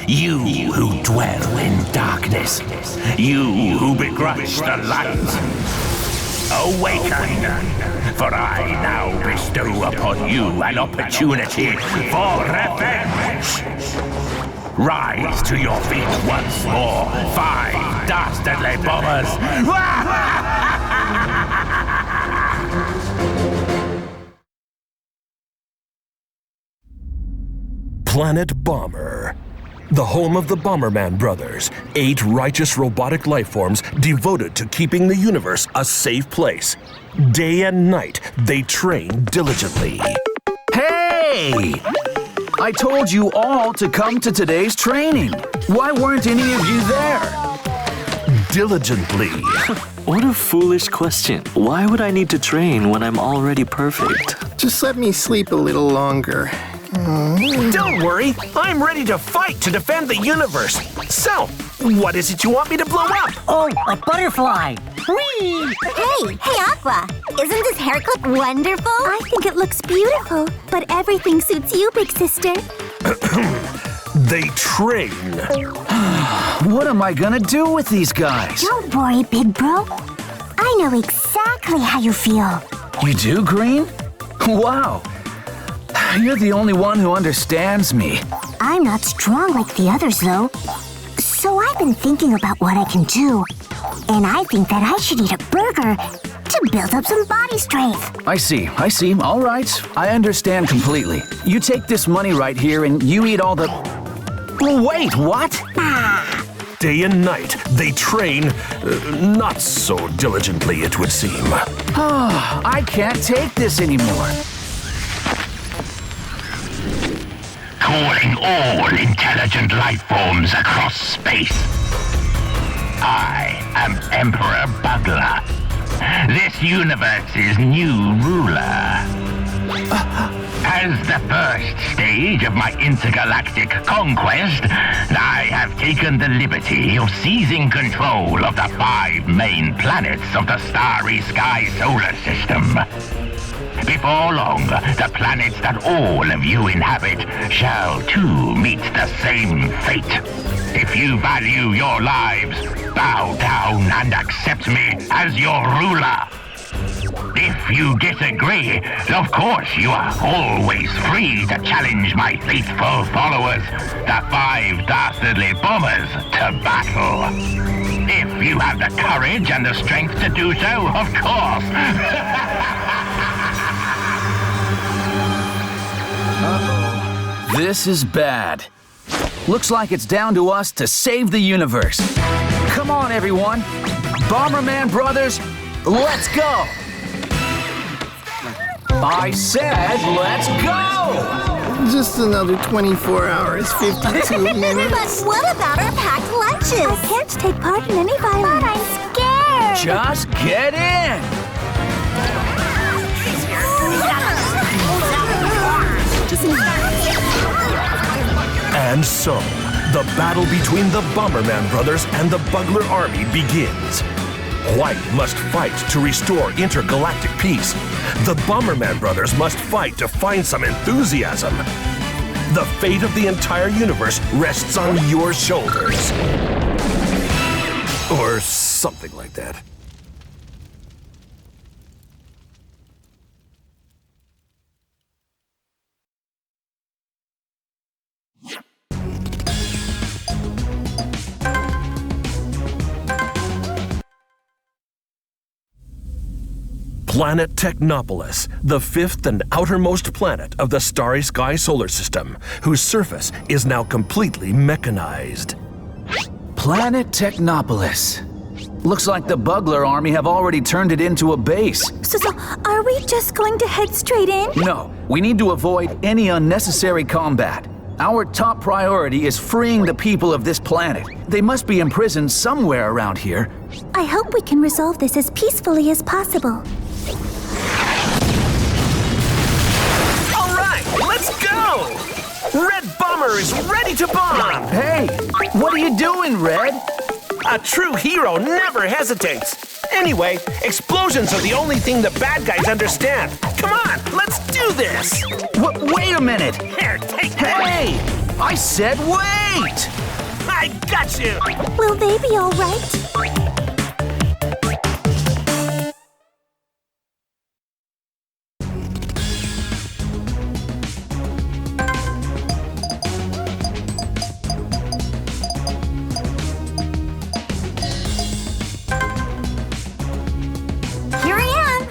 You who dwell in darkness, you who begrudge the light, awaken, for I now bestow upon you an opportunity for revenge. Rise to your feet once more, 5 dastardly bombers! Planet Bomber. The home of the Bomberman brothers, 8 righteous robotic lifeforms devoted to keeping the universe a safe place. Day and night, they train diligently. Hey! I told you all to come to today's training. Why weren't any of you there? Diligently. What a foolish question. Why would I need to train when I'm already perfect? Just let me sleep a little longer. Don't worry, I'm ready to fight to defend the universe. So, what is it you want me to blow up? Oh, a butterfly! Whee! Hey, Aqua! Isn't this haircut wonderful? I think it looks beautiful, but everything suits you, big sister. They train. What am I gonna do with these guys? Don't worry, big bro. I know exactly how you feel. You do, Green? Wow. You're the only one who understands me. I'm not strong like the others, though. So I've been thinking about what I can do. And I think that I should eat a burger to build up some body strength. I see. All right. I understand completely. You take this money right here and you eat all the... Wait, what? Day and night, they train, not so diligently, it would seem. I can't take this anymore. Calling all intelligent life forms across space. I am Emperor Bugler, this universe's new ruler. As the first stage of my intergalactic conquest, I have taken the liberty of seizing control of the 5 main planets of the starry sky solar system. Before long, the planets that all of you inhabit shall too meet the same fate. If you value your lives, bow down and accept me as your ruler. If you disagree, of course you are always free to challenge my faithful followers, the 5 dastardly bombers, to battle. If you have the courage and the strength to do so, of course. This is bad. Looks like it's down to us to save the universe. Come on, everyone. Bomberman brothers, let's go! I said let's go! Just another 24 hours, 52 minutes. But what about our packed lunches? I can't take part in any violence. But I'm scared. Just get in! And so, the battle between the Bomberman brothers and the Bugler army begins. White must fight to restore intergalactic peace. The Bomberman brothers must fight to find some enthusiasm. The fate of the entire universe rests on your shoulders. Or something like that. Planet Technopolis, the 5th and outermost planet of the starry sky solar system, whose surface is now completely mechanized. Planet Technopolis. Looks like the Bugler army have already turned it into a base. So are we just going to head straight in? No, we need to avoid any unnecessary combat. Our top priority is freeing the people of this planet. They must be imprisoned somewhere around here. I hope we can resolve this as peacefully as possible. All right, let's go! Red Bomber is ready to bomb! Hey, what are you doing, Red? A true hero never hesitates. Anyway, explosions are the only thing the bad guys understand. Come on, let's do this! Wait a minute! Here, take that! Hey! I said wait! I got you! Will they be all right? Here I am.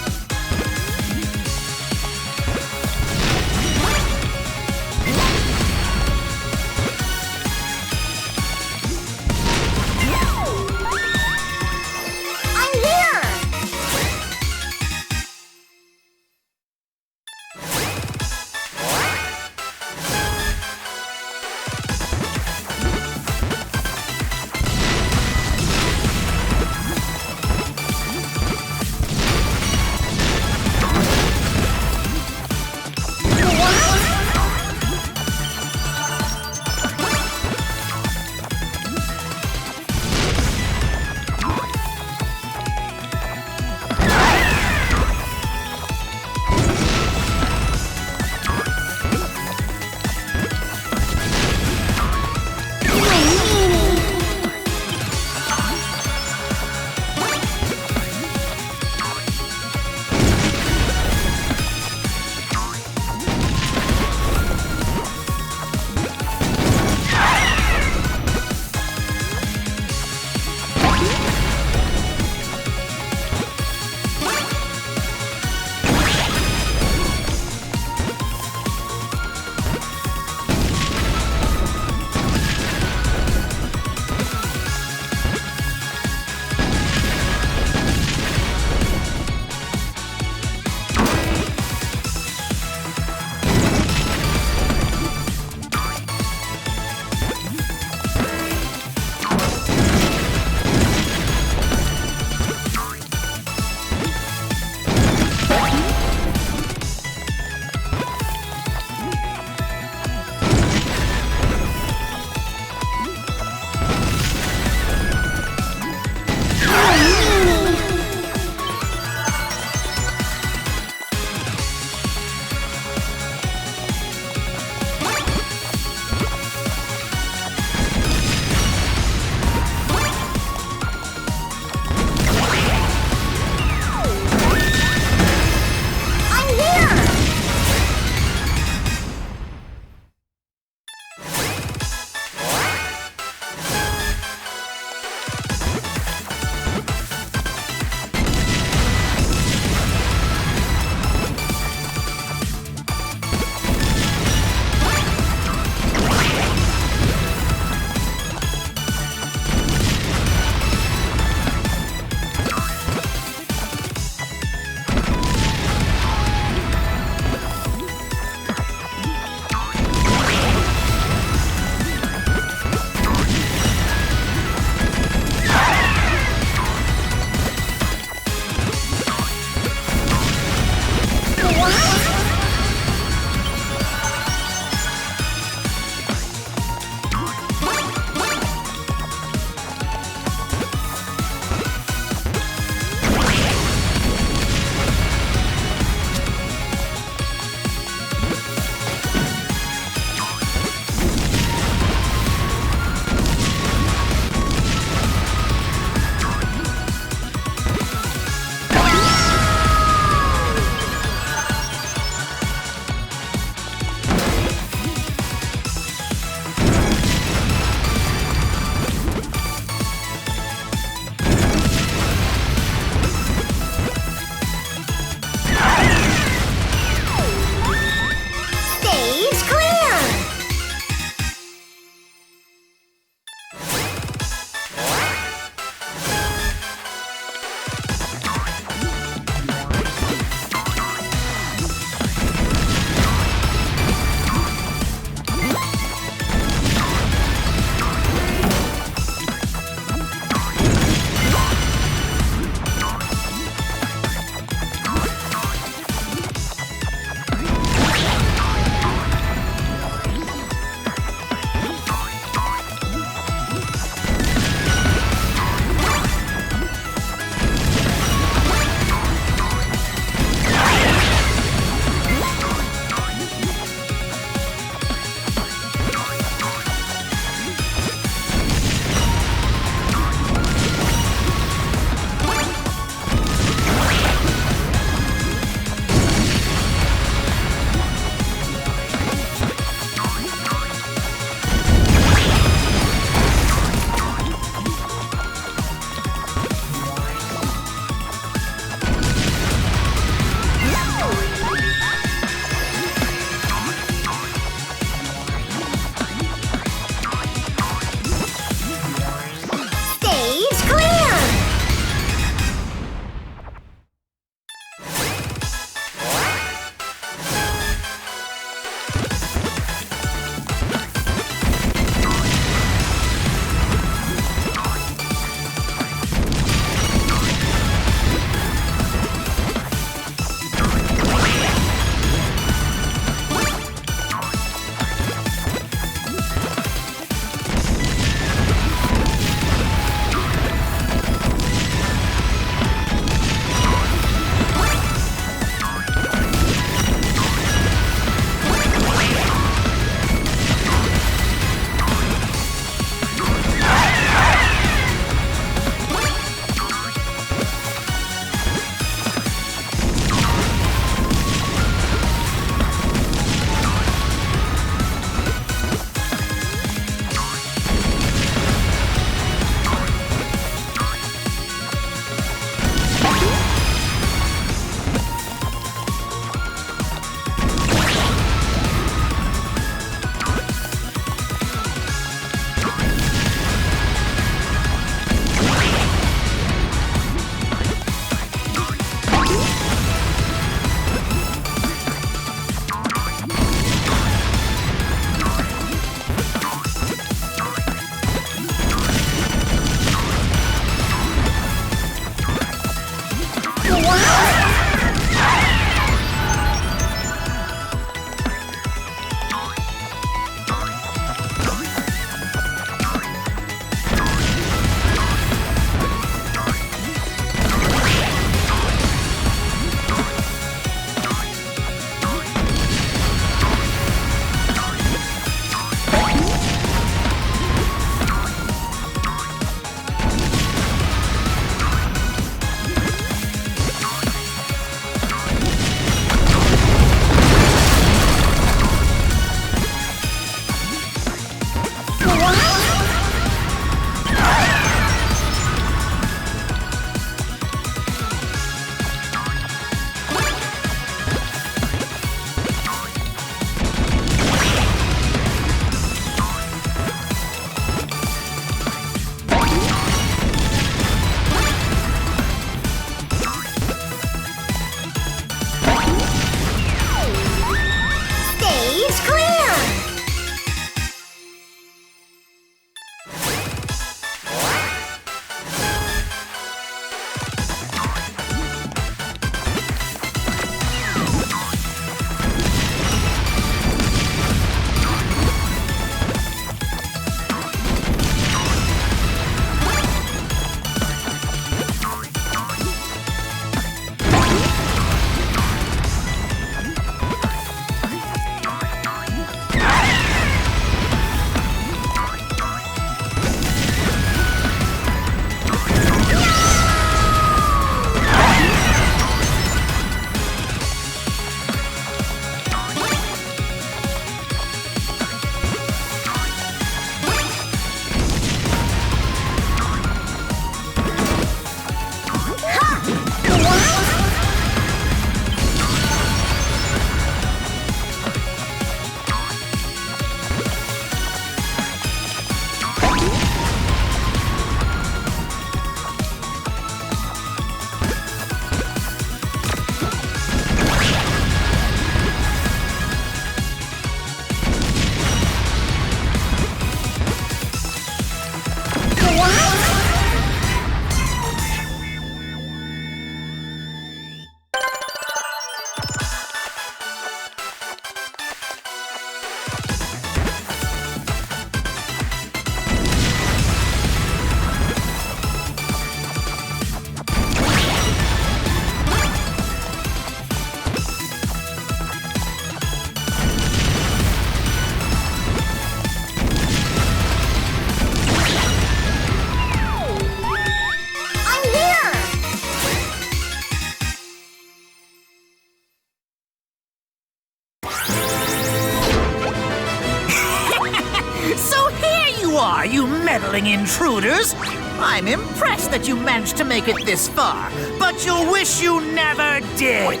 you are, you meddling intruders! I'm impressed that you managed to make it this far, but you'll wish you never did!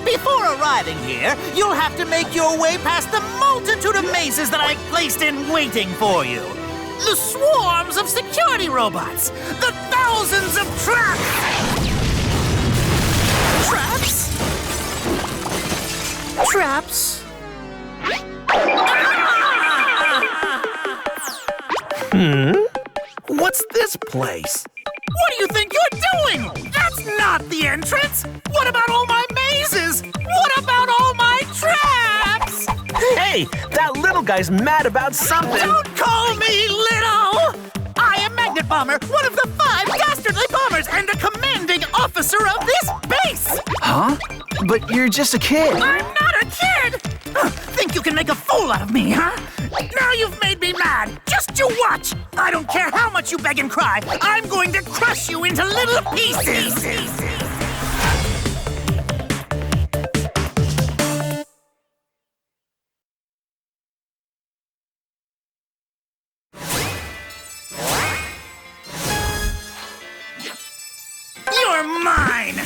Before arriving here, you'll have to make your way past the multitude of mazes that I've placed in waiting for you. The swarms of security robots, the thousands of traps! Traps? What's this place? What do you think you're doing? That's not the entrance! What about all my mazes? What about all my traps? Hey, that little guy's mad about something. Don't call me little! I am Magnet Bomber, one of the 5 dastardly bombers and a commanding officer of this base! Huh? But you're just a kid. I'm not a kid! Think you can make a fool out of me, huh? Now you've made me mad! Just you watch! I don't care how much you beg and cry, I'm going to crush you into little pieces! You're mine!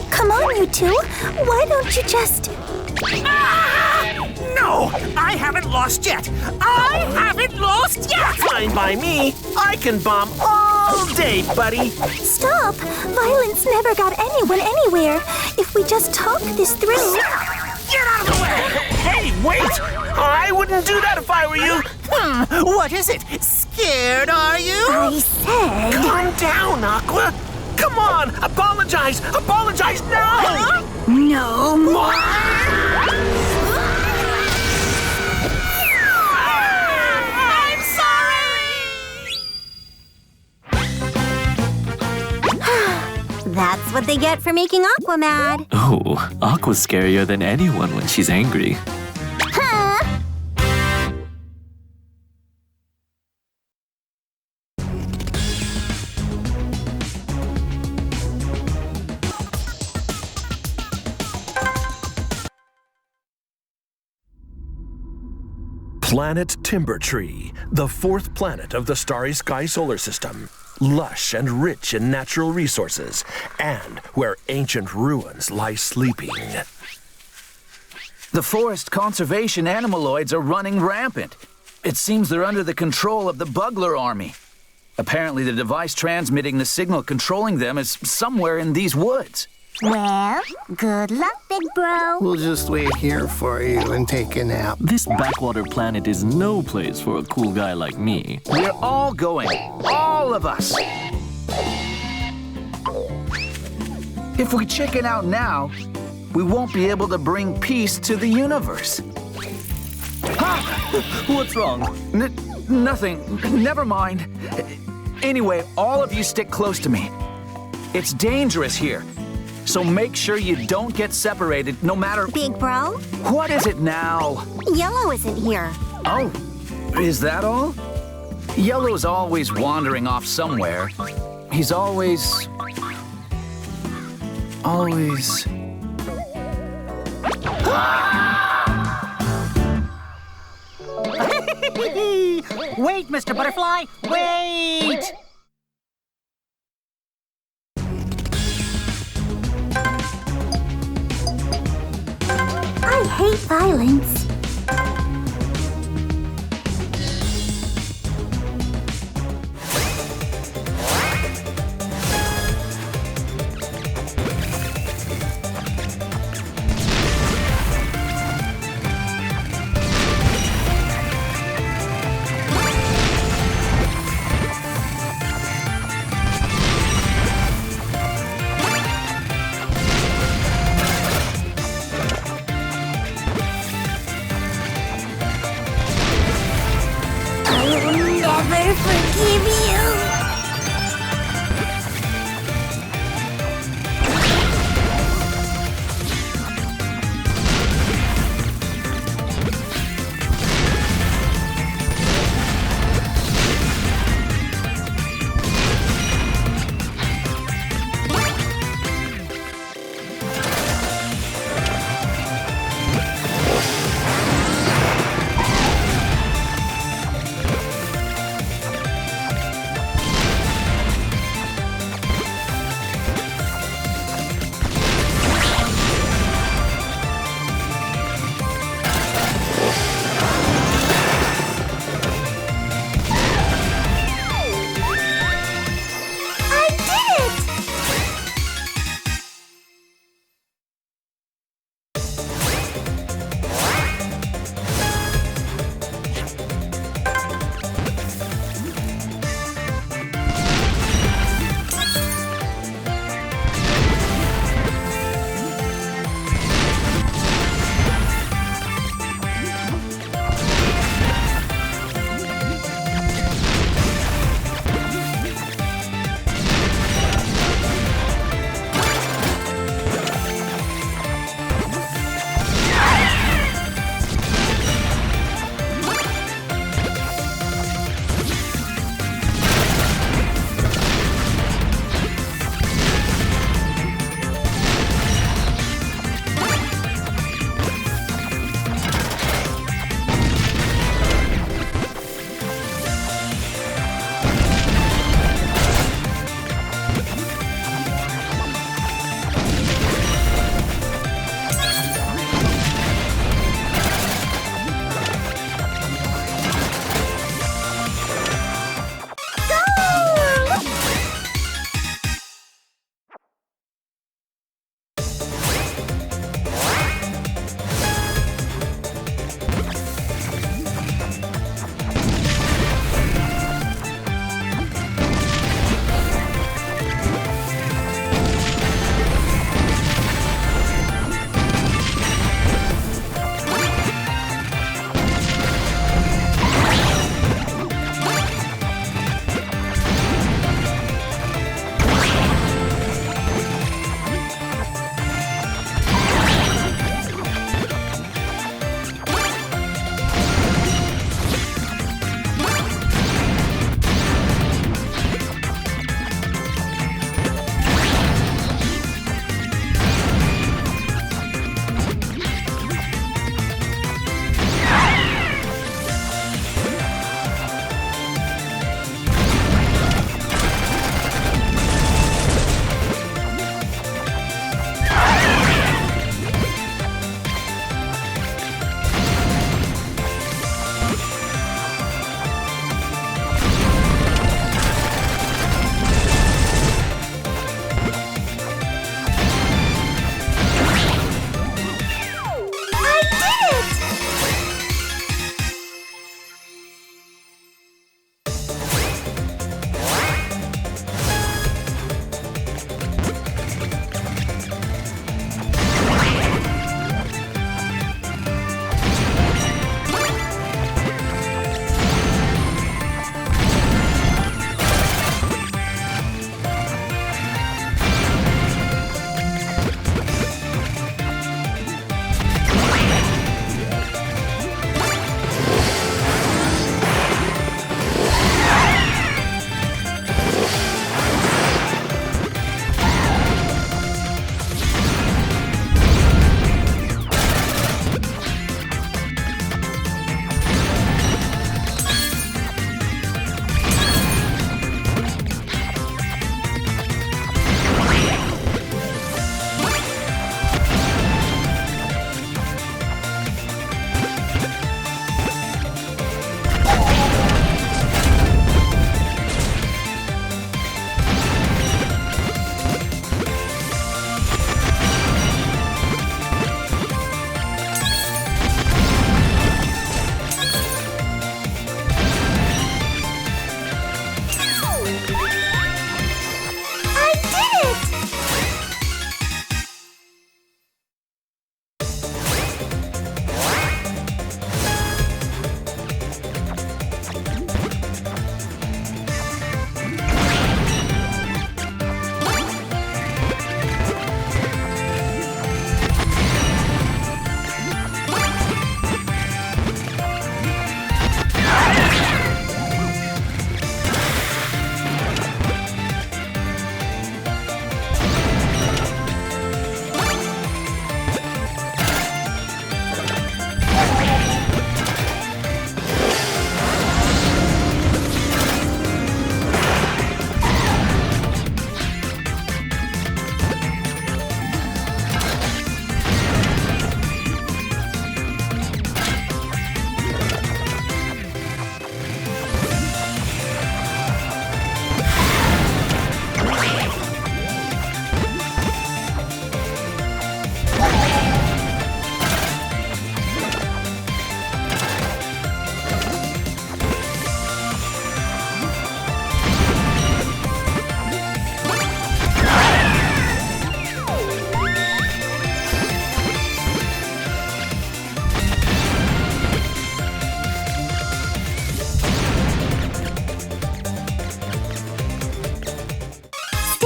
Come on, you two. Why don't you just... No! I haven't lost yet! I haven't lost yet! Fine by me. I can bomb all day, buddy. Stop! Violence never got anyone anywhere. If we just talk this through... Get out of the way! Hey, wait! I wouldn't do that if I were you. What is it? Scared, are you? I said... Calm down, Aqua. Come on, apologize. Apologize now. No more! I'm sorry! That's what they get for making Aqua mad. Oh, Aqua's scarier than anyone when she's angry. Huh? Planet Timber Tree, the fourth planet of the Starry Sky solar system. Lush and rich in natural resources, and where ancient ruins lie sleeping. The forest conservation animaloids are running rampant. It seems they're under the control of the Bugler army. Apparently the device transmitting the signal controlling them is somewhere in these woods. Well, good luck, big bro. We'll just wait here for you and take a nap. This backwater planet is no place for a cool guy like me. We're all going. All of us. If we chicken out now, we won't be able to bring peace to the universe. What's wrong? Nothing. Never mind. Anyway, all of you stick close to me. It's dangerous here. So make sure you don't get separated, no matter... Big bro? What is it now? Yellow isn't here. Oh, is that all? Yellow's always wandering off somewhere. He's always... Wait, Mr. Butterfly! Wait! I hate violence. Never forgive you.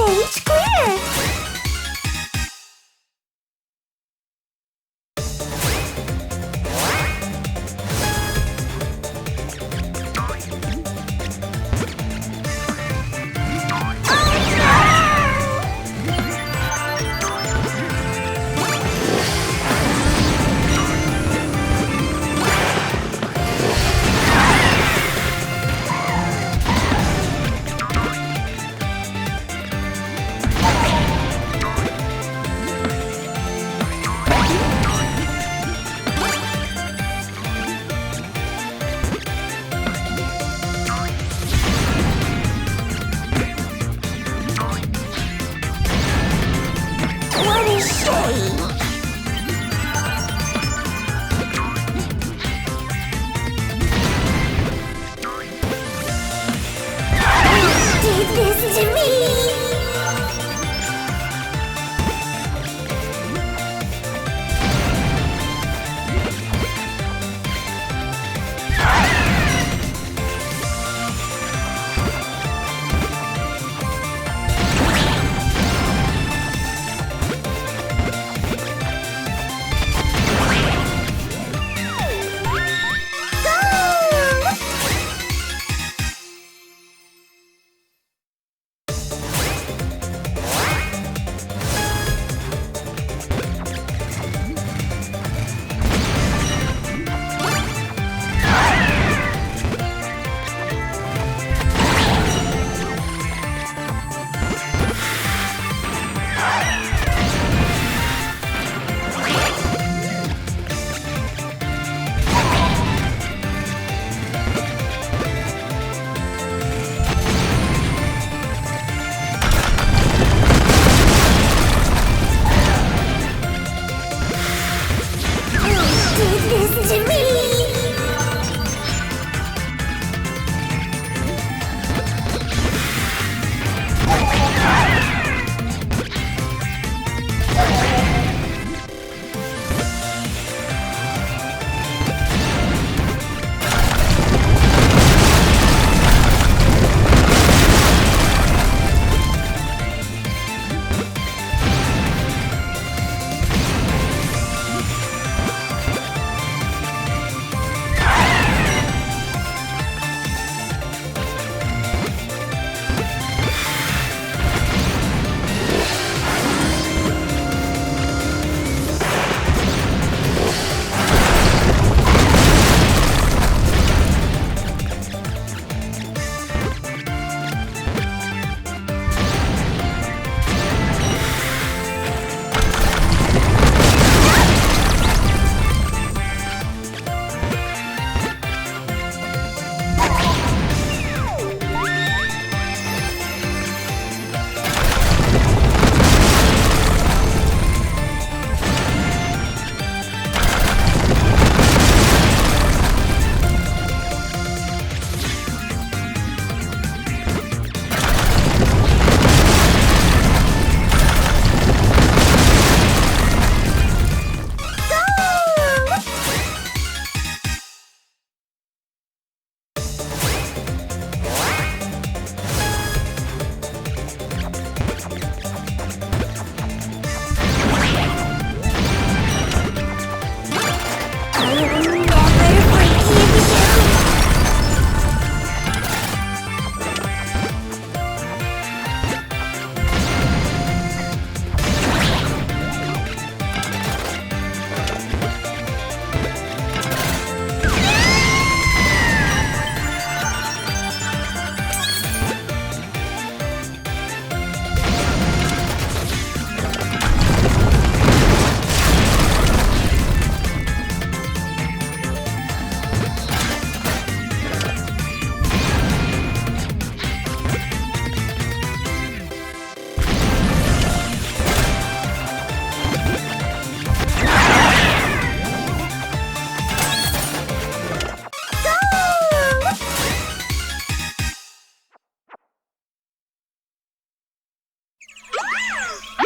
Stage clear! What a shame! Did this to me!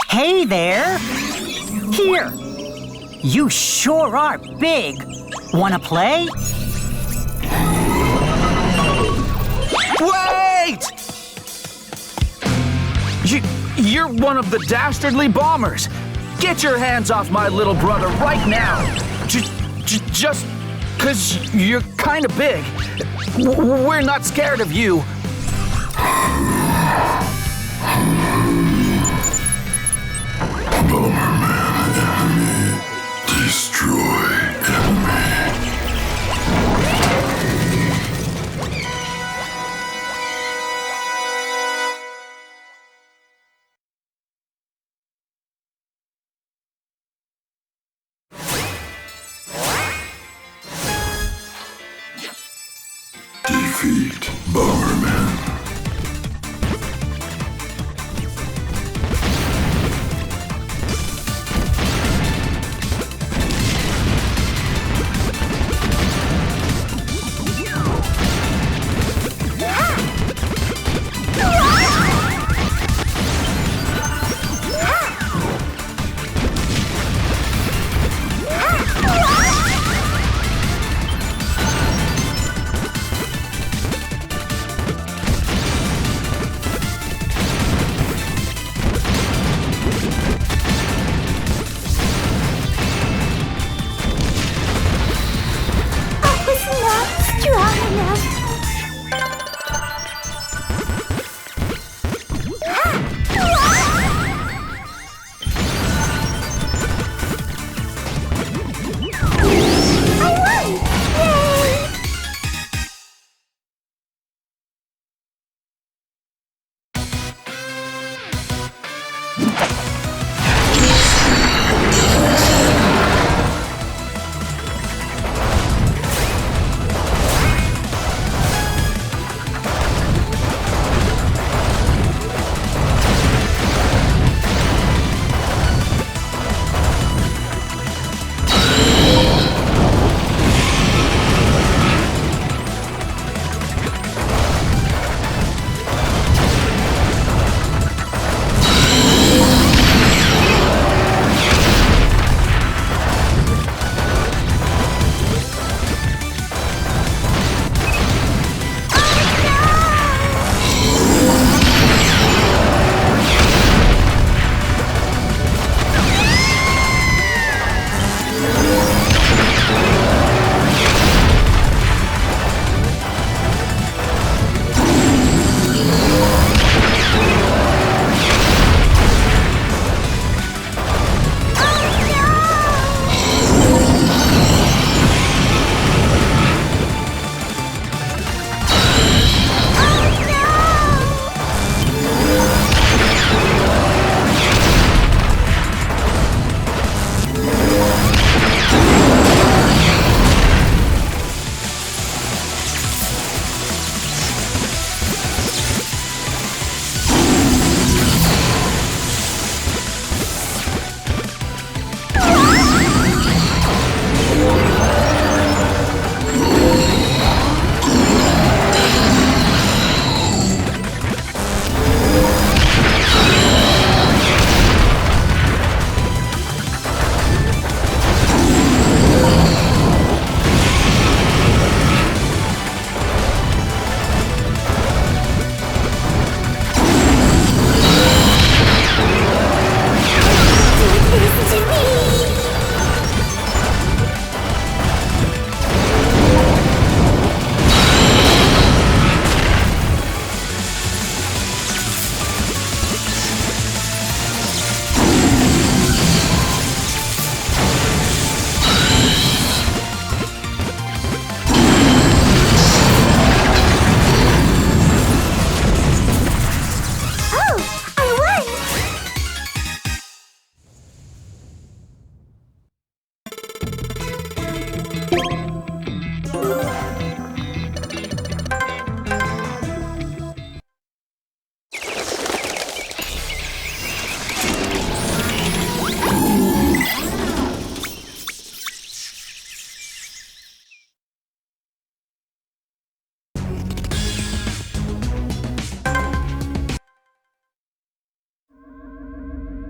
Hey there! Here! You sure are big! Wanna play? Wait! You're one of the dastardly bombers. Get your hands off my little brother right now. Just 'cause you're kind of big. We're not scared of you. Bomberman enemy. Destroy enemy. Defeat Bomberman.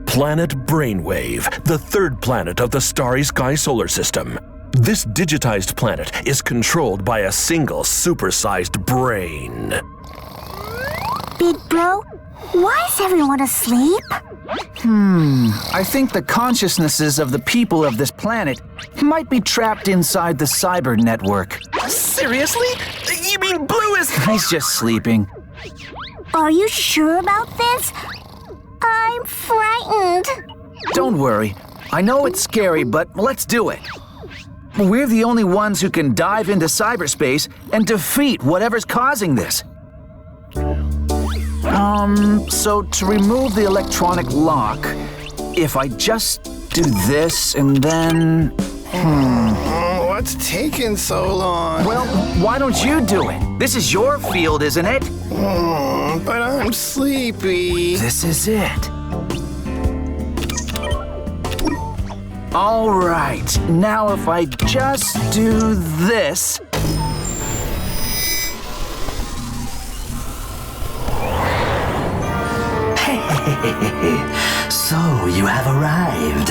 Planet Brainwave, the third planet of the Starry Sky solar system. This digitized planet is controlled by a single supersized brain. Big Bro? Why is everyone asleep? I think the consciousnesses of the people of this planet might be trapped inside the cyber network. Seriously? You mean Blue is... He's just sleeping. Are you sure about this? I'm frightened. Don't worry. I know it's scary, but let's do it. We're the only ones who can dive into cyberspace and defeat whatever's causing this. So to remove the electronic lock, if I just do this and then... What's taking so long? Well, why don't you do it? This is your field, isn't it? But I'm sleepy. This is it. All right, now if I just do this... So, you have arrived.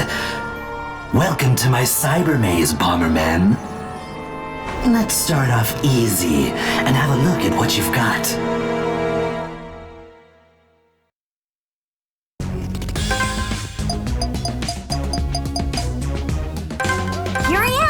Welcome to my cyber maze, Bomberman. Let's start off easy and have a look at what you've got. Here I am.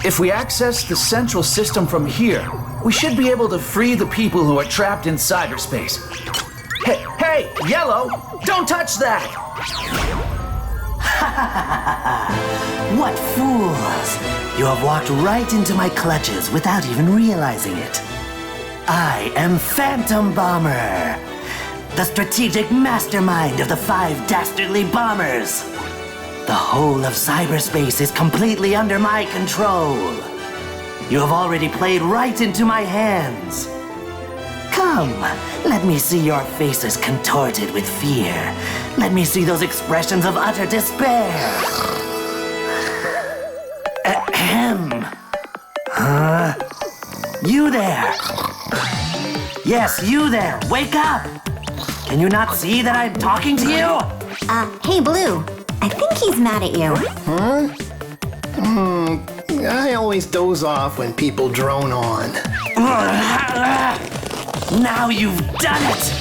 If we access the central system from here, we should be able to free the people who are trapped in cyberspace. Hey, Yellow! Don't touch that! What fools! You have walked right into my clutches without even realizing it. I am Phantom Bomber, the strategic mastermind of the 5 dastardly bombers. The whole of cyberspace is completely under my control. You have already played right into my hands. Come, let me see your faces contorted with fear. Let me see those expressions of utter despair. Ahem. Huh? You there. Yes, you there. Wake up. Can you not see that I'm talking to you? Hey, Blue. I think he's mad at you. Huh? I always doze off when people drone on. Now you've done it!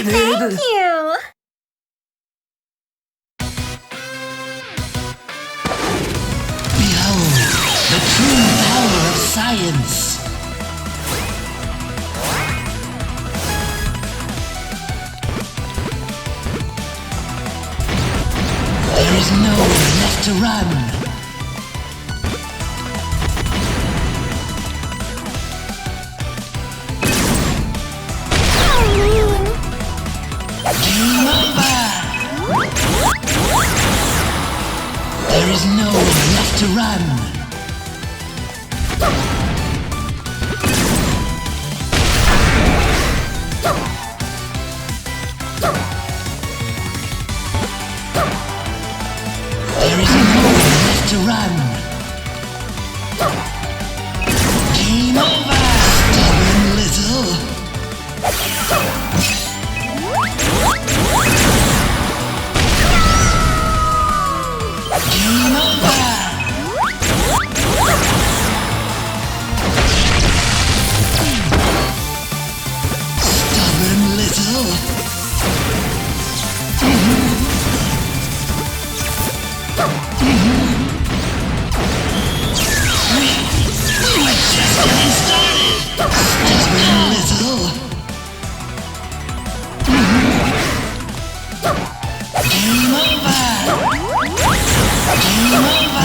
Thank you! Behold, the true power of science. There is nowhere left to run. Game over! There is nowhere left to run. There is nowhere left to run. Game over, stubborn little. Game over! Stubborn little. We're just getting started. Stubborn little. Game over! Game over!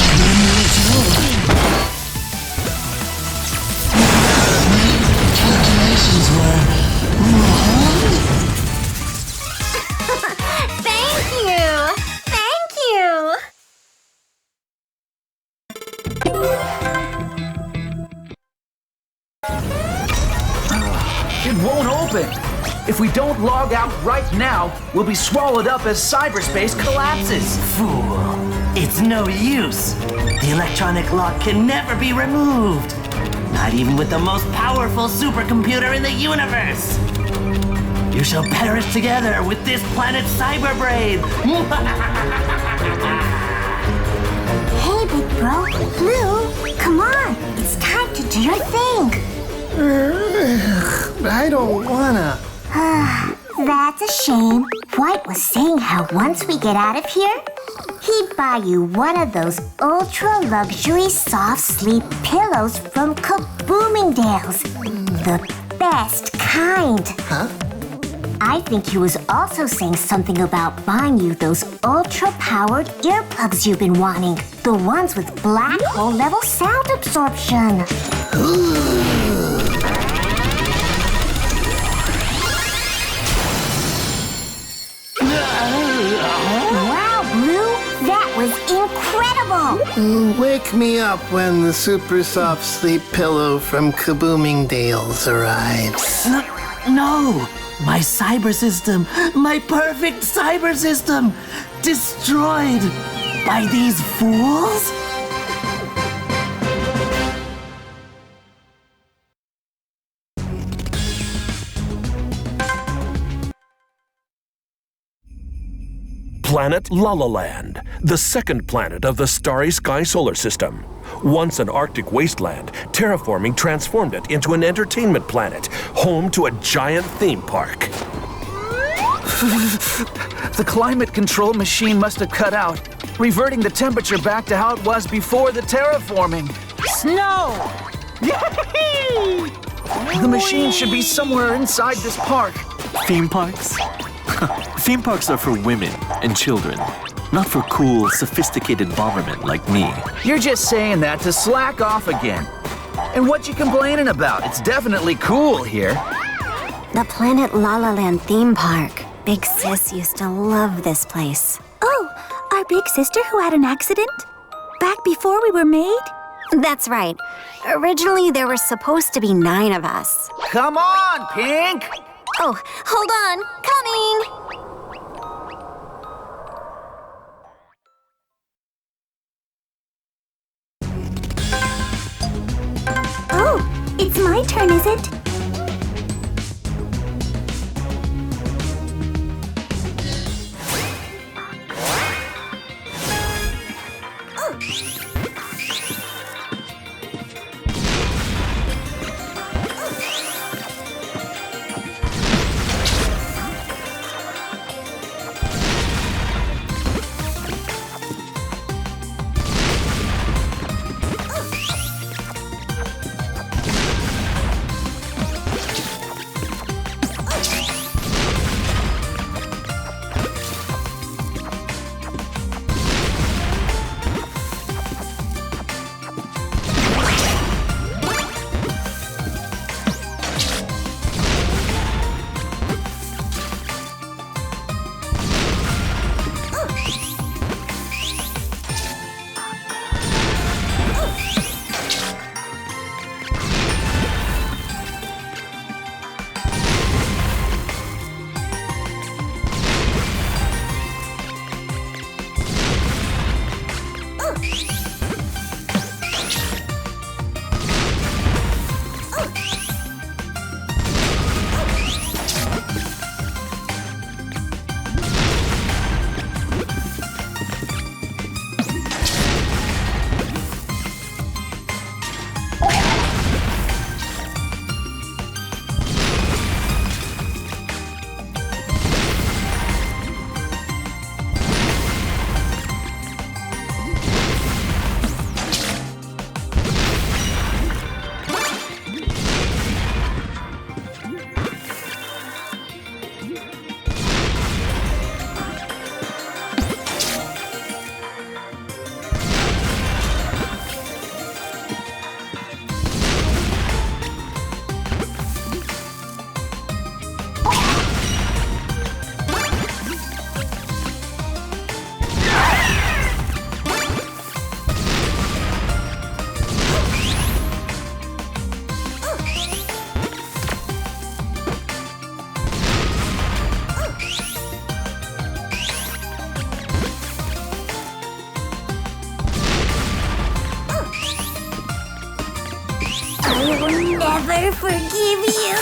Stubborn little. Calculations were wrong. Thank you! Thank you! It won't open. If we don't log out right now, we'll be swallowed up as cyberspace collapses. Fool. It's no use. The electronic lock can never be removed. Not even with the most powerful supercomputer in the universe. You shall perish together with this planet's cyberbrain. Hey, big bro. Blue, come on. It's time to do your thing. I don't wanna. That's a shame. White was saying how once we get out of here, he'd buy you one of those ultra-luxury soft sleep pillows from Bloomingdale's. The best kind. Huh? I think he was also saying something about buying you those ultra-powered earplugs you've been wanting. The ones with black hole-level sound absorption. Wow, Blue! That was incredible! Wake me up when the super soft sleep pillow from Kabooming Dales arrives. No! My cyber system, my perfect cyber system, destroyed by these fools? Planet Lalaland, the second planet of the Starry Sky solar system. Once an Arctic wasteland, terraforming transformed it into an entertainment planet, home to a giant theme park. The climate control machine must have cut out, reverting the temperature back to how it was before the terraforming. Snow! The machine should be somewhere inside this park. Theme parks? Theme parks are for women and children, not for cool, sophisticated bombermen like me. You're just saying that to slack off again. And what you complaining about? It's definitely cool here. The Planet Lalaland theme park. Big Sis used to love this place. Oh, our big sister who had an accident? Back before we were made? That's right. Originally, there were supposed to be 9 of us. Come on, Pink! Oh, hold on. Coming! Oh, it's my turn, is it? never forgive you.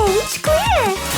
Stage clear!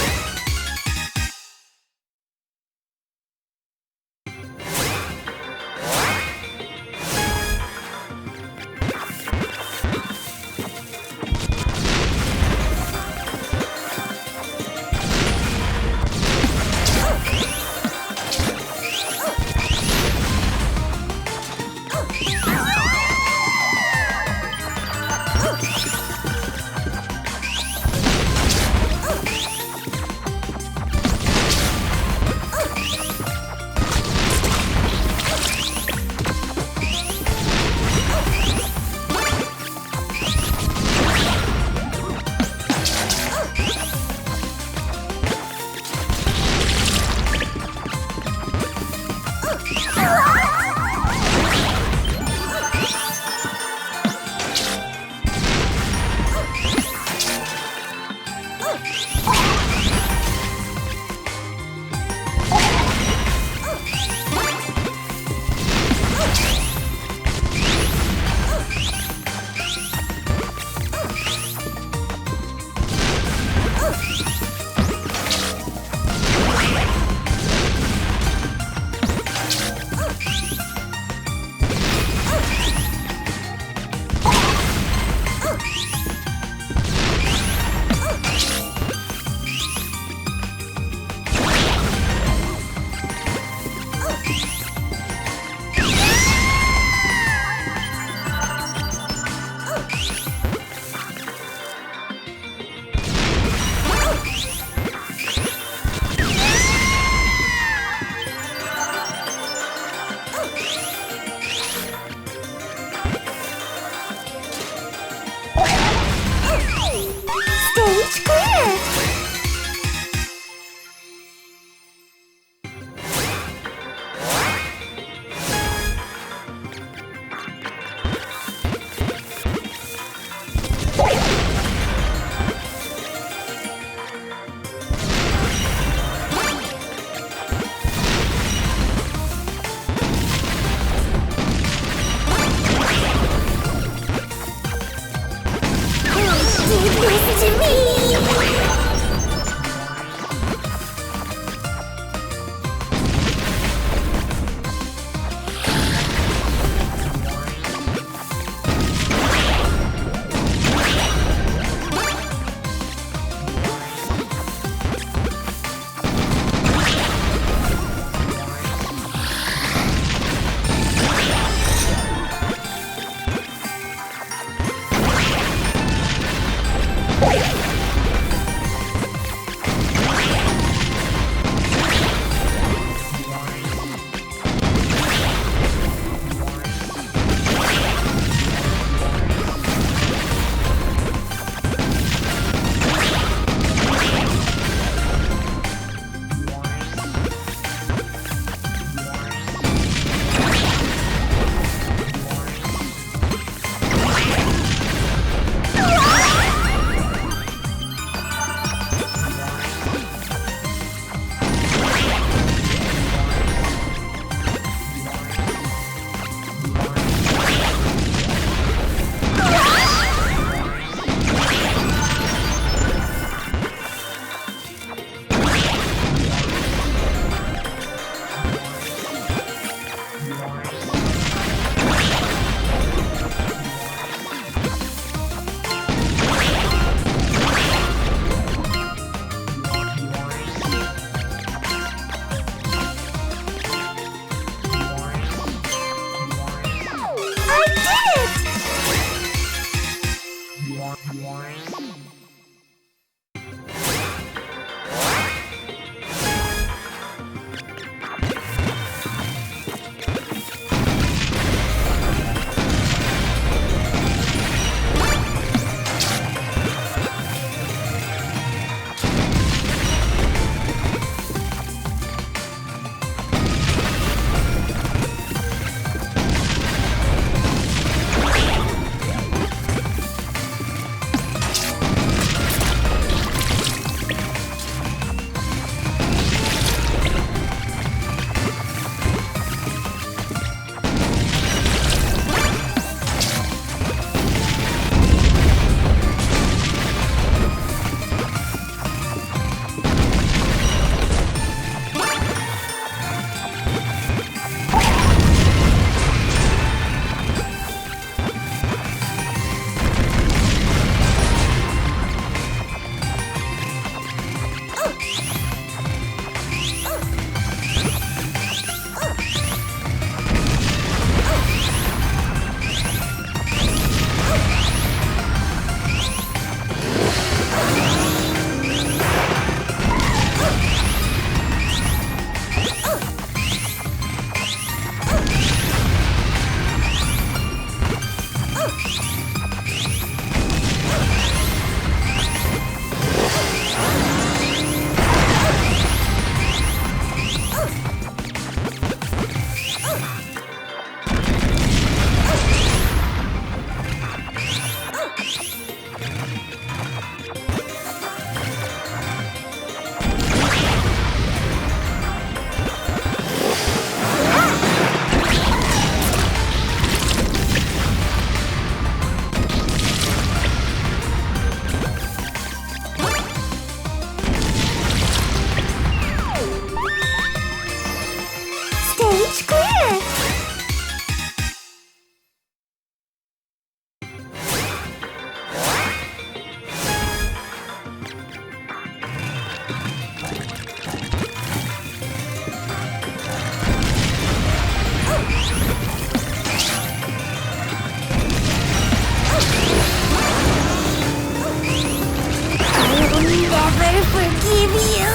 never forgive you.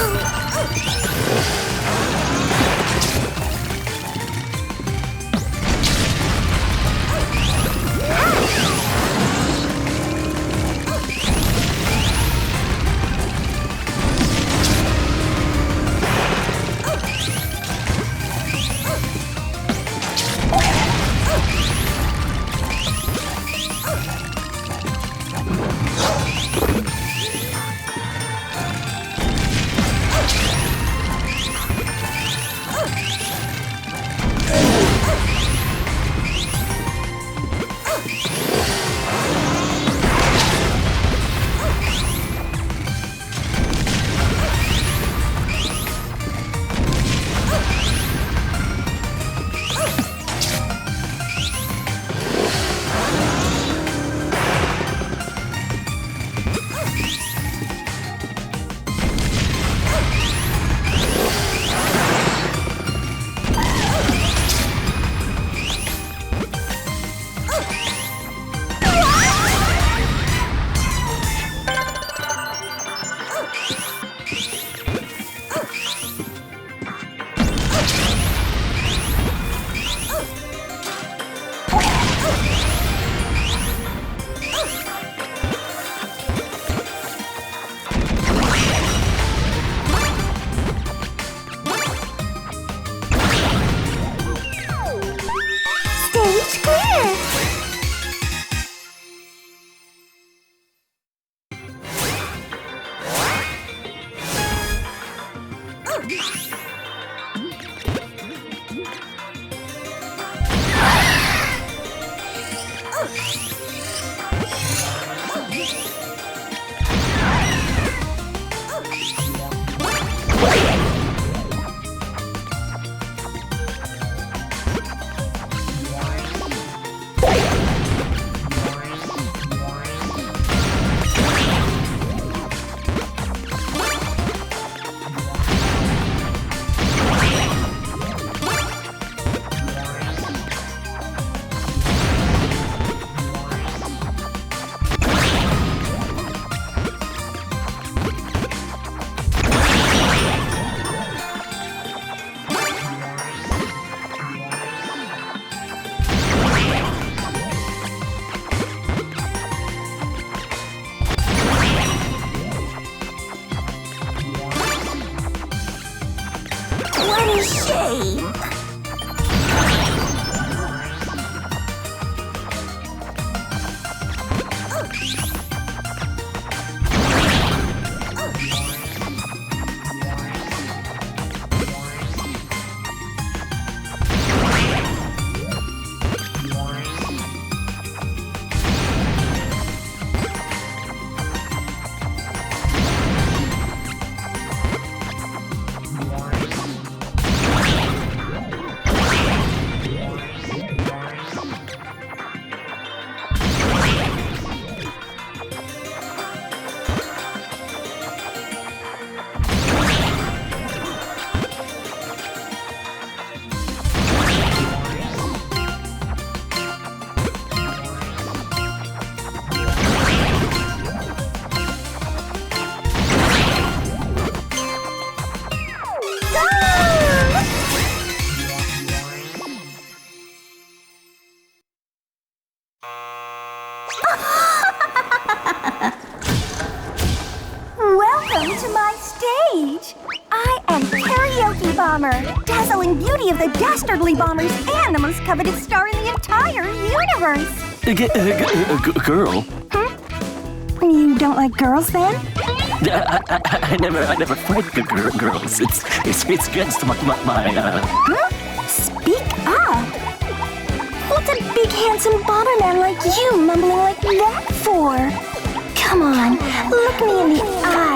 What a shame. Welcome to my stage! I am Karaoke Bomber, dazzling beauty of the Dastardly Bombers and the most coveted star in the entire universe! Girl? You don't like girls, then? I never fight girls. It's against my Speak up! What's a big, handsome bomberman like you mumbling like that for? Come on, look me in the eye.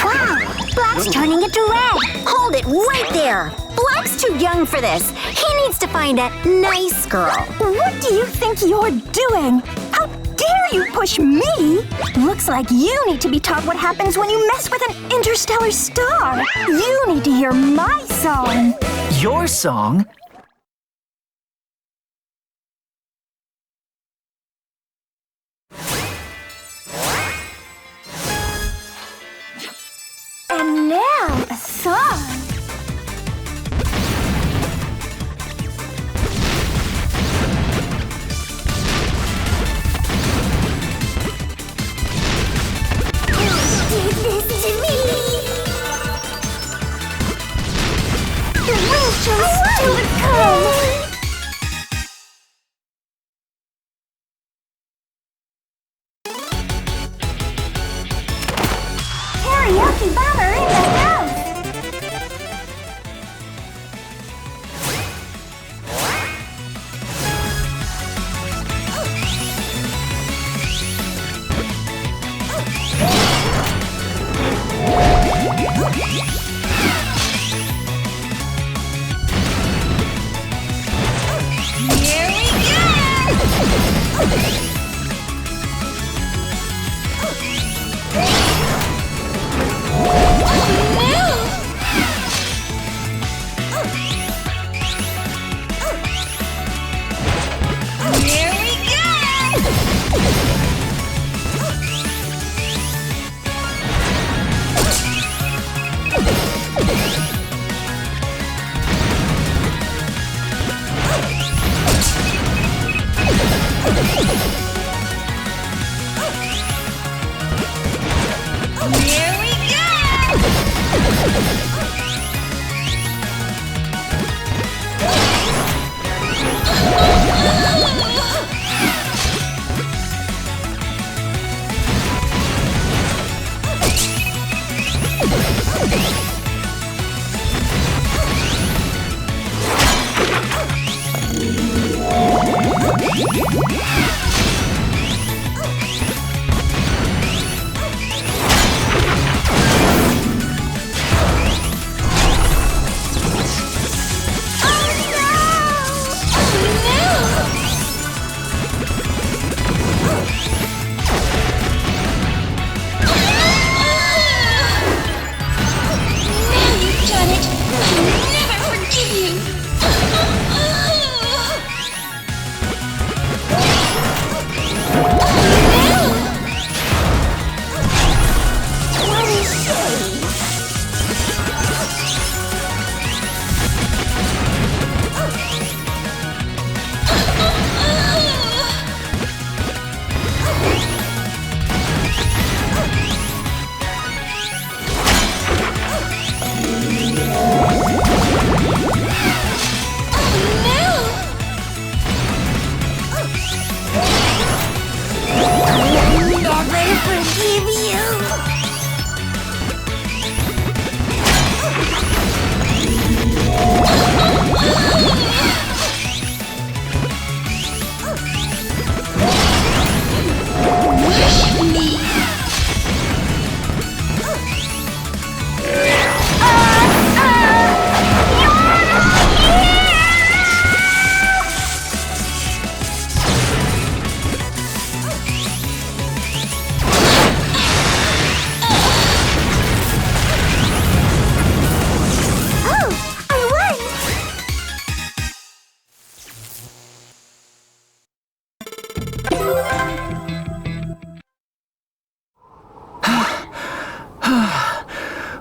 Wow, Black's turning it to red. Hold it right there. Black's too young for this. He needs to find a nice girl. What do you think you're doing? How dare you push me? Looks like you need to be taught what happens when you mess with an interstellar star. You need to hear my song. Your song? Teriyaki Bomber in the house! Here we go!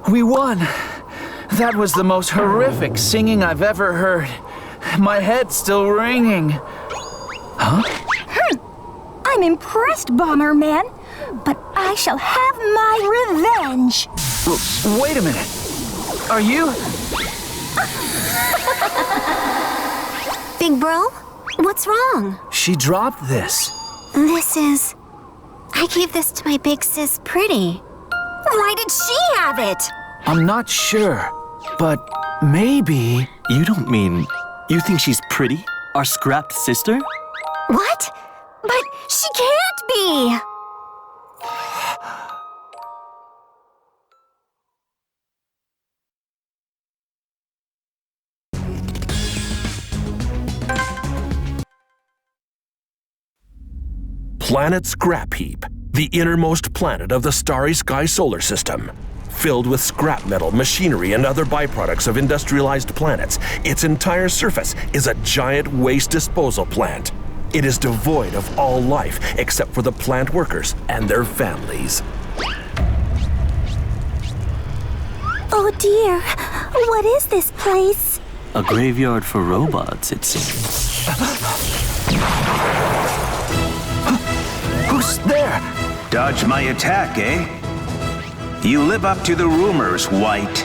We won! That was the most horrific singing I've ever heard. My head's still ringing. Huh? I'm impressed, Bomberman, but I shall have my revenge. Wait a minute. Are you? Big Bro, what's wrong? She dropped this. I gave this to my big sis Pretty. Why did she have it? I'm not sure, but maybe... You don't mean... You think she's Pretty? Our scrapped sister? What? But she can't be! Planet Scrap Heap, the innermost planet of the Starry Sky solar system. Filled with scrap metal, machinery, and other byproducts of industrialized planets, its entire surface is a giant waste disposal plant. It is devoid of all life except for the plant workers and their families. Oh dear, what is this place? A graveyard for robots, it seems. Who's there? Dodge my attack, eh? You live up to the rumors, White.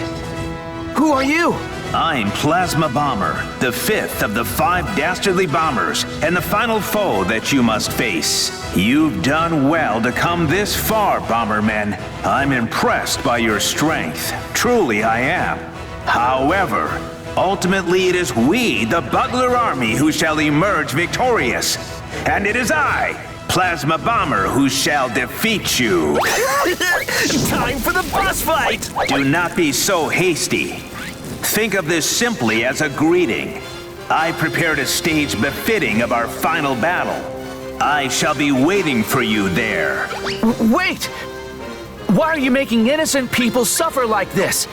Who are you? I'm Plasma Bomber, the 5th of the 5 dastardly bombers, and the final foe that you must face. You've done well to come this far, Bombermen. I'm impressed by your strength. Truly I am. However, ultimately it is we, the Bugler Army, who shall emerge victorious. And it is I, Plasma Bomber, who shall defeat you. Time for the boss fight! Do not be so hasty. Think of this simply as a greeting. I prepared a stage befitting of our final battle. I shall be waiting for you there. Wait! Why are you making innocent people suffer like this?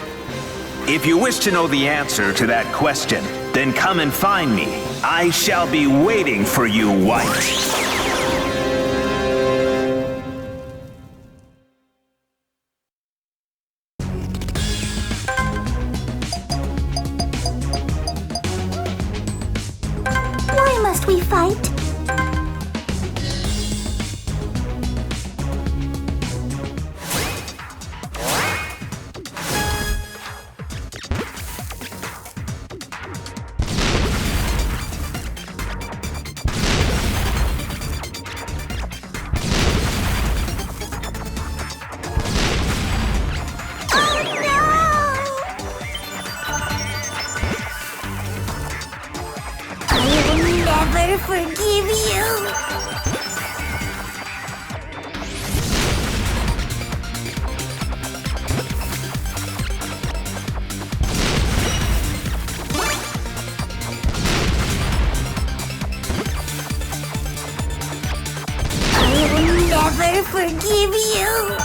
If you wish to know the answer to that question, then come and find me. I shall be waiting for you, White. Why must we fight? Never forgive you. I will never forgive you.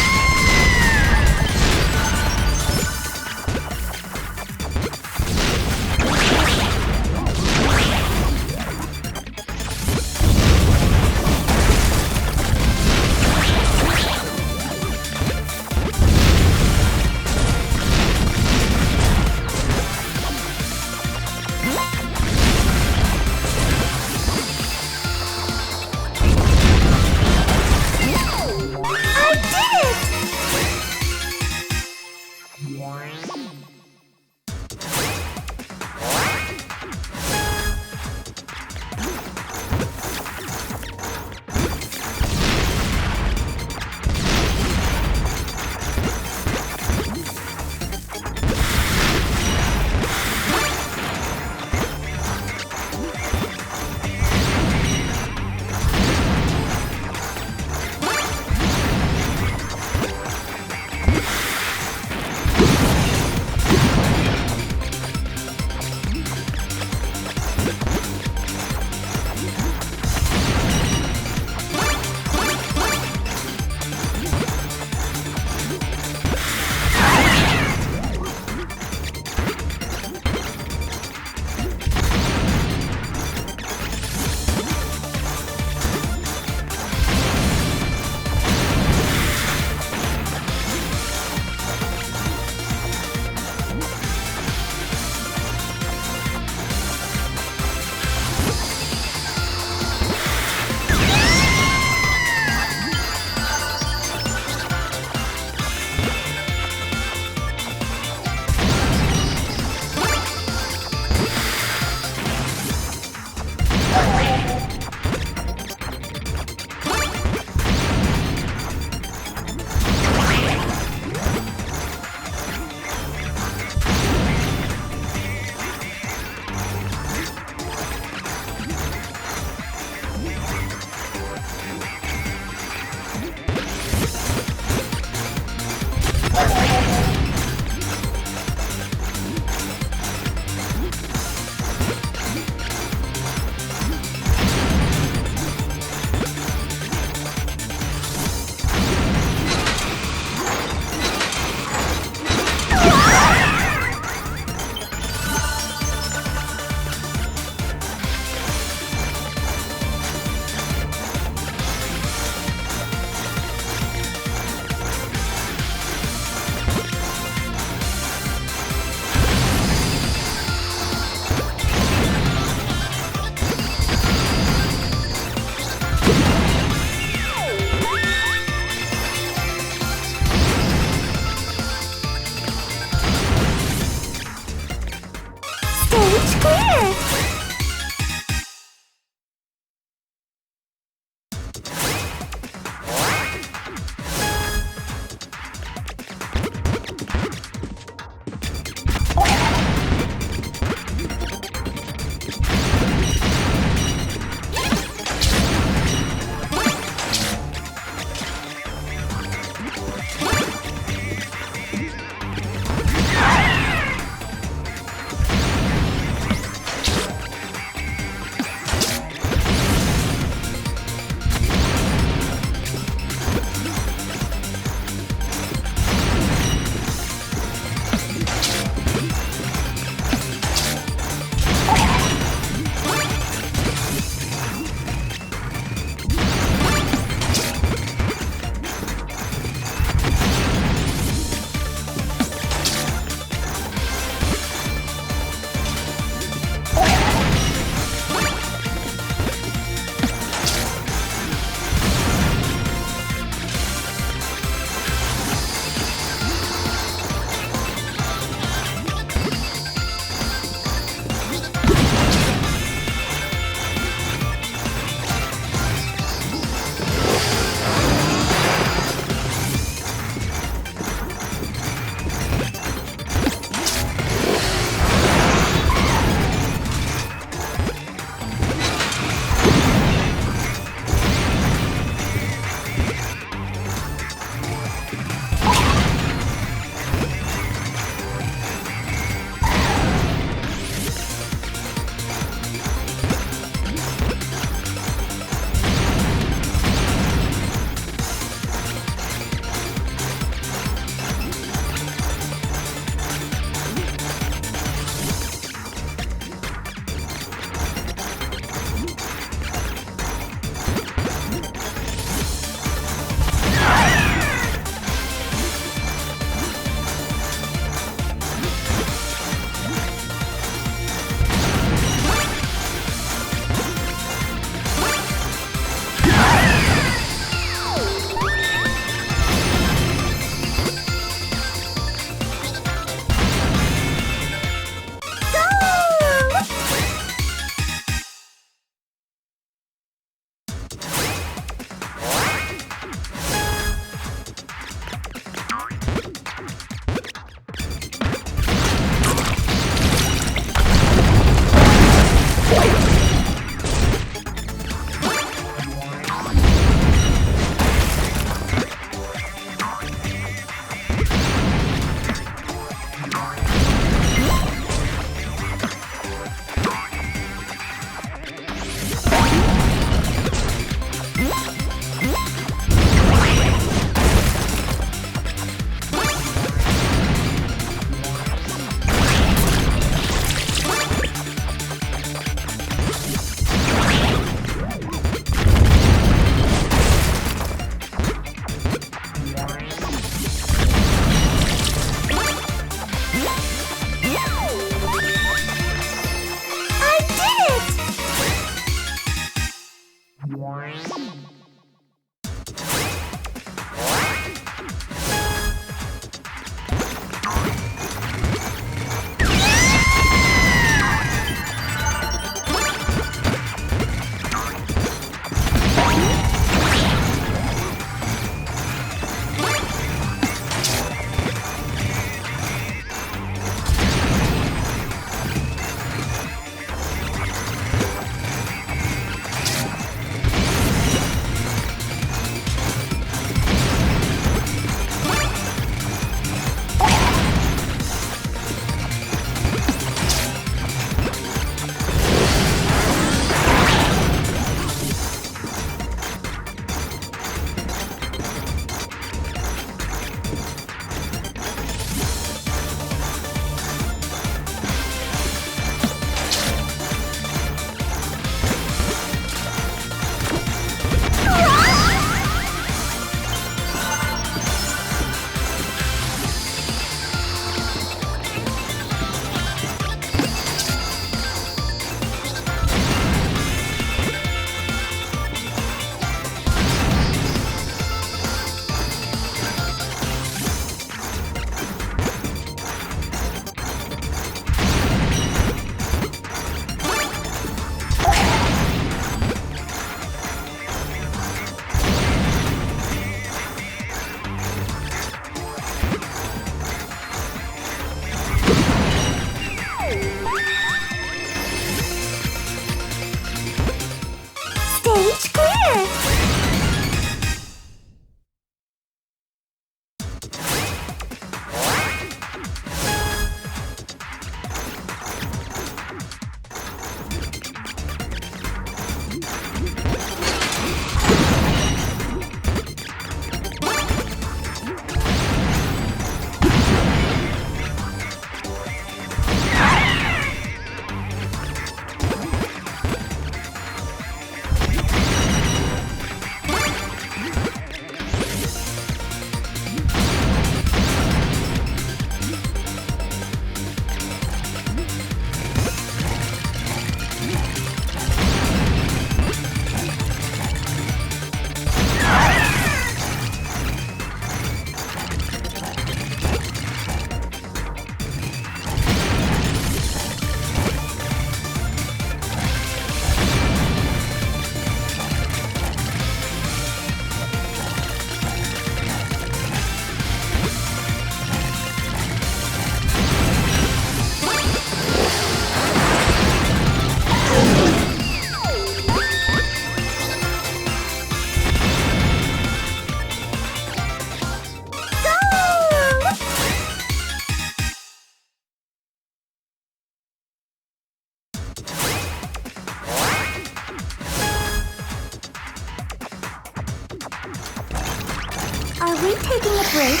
taking a break.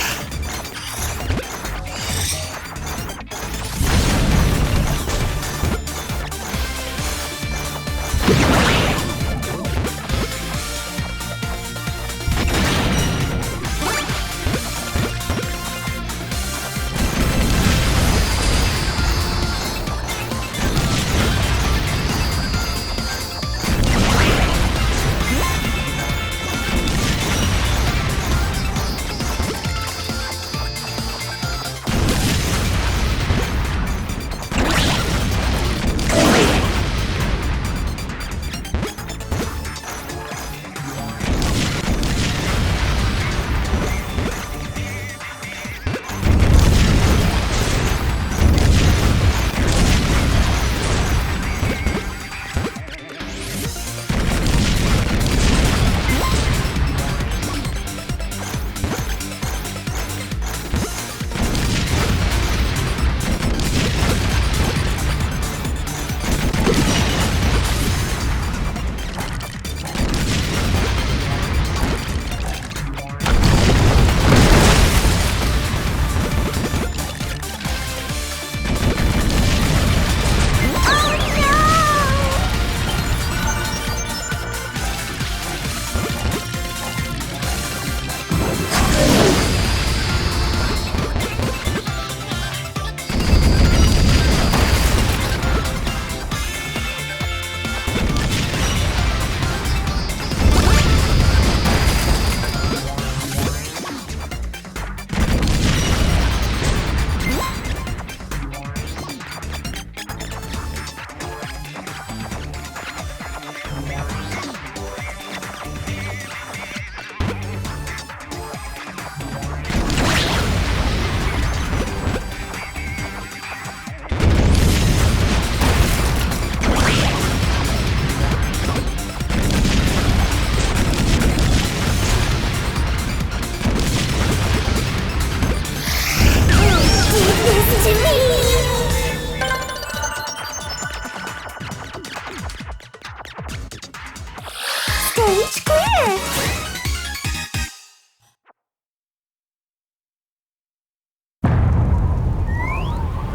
Stage clear!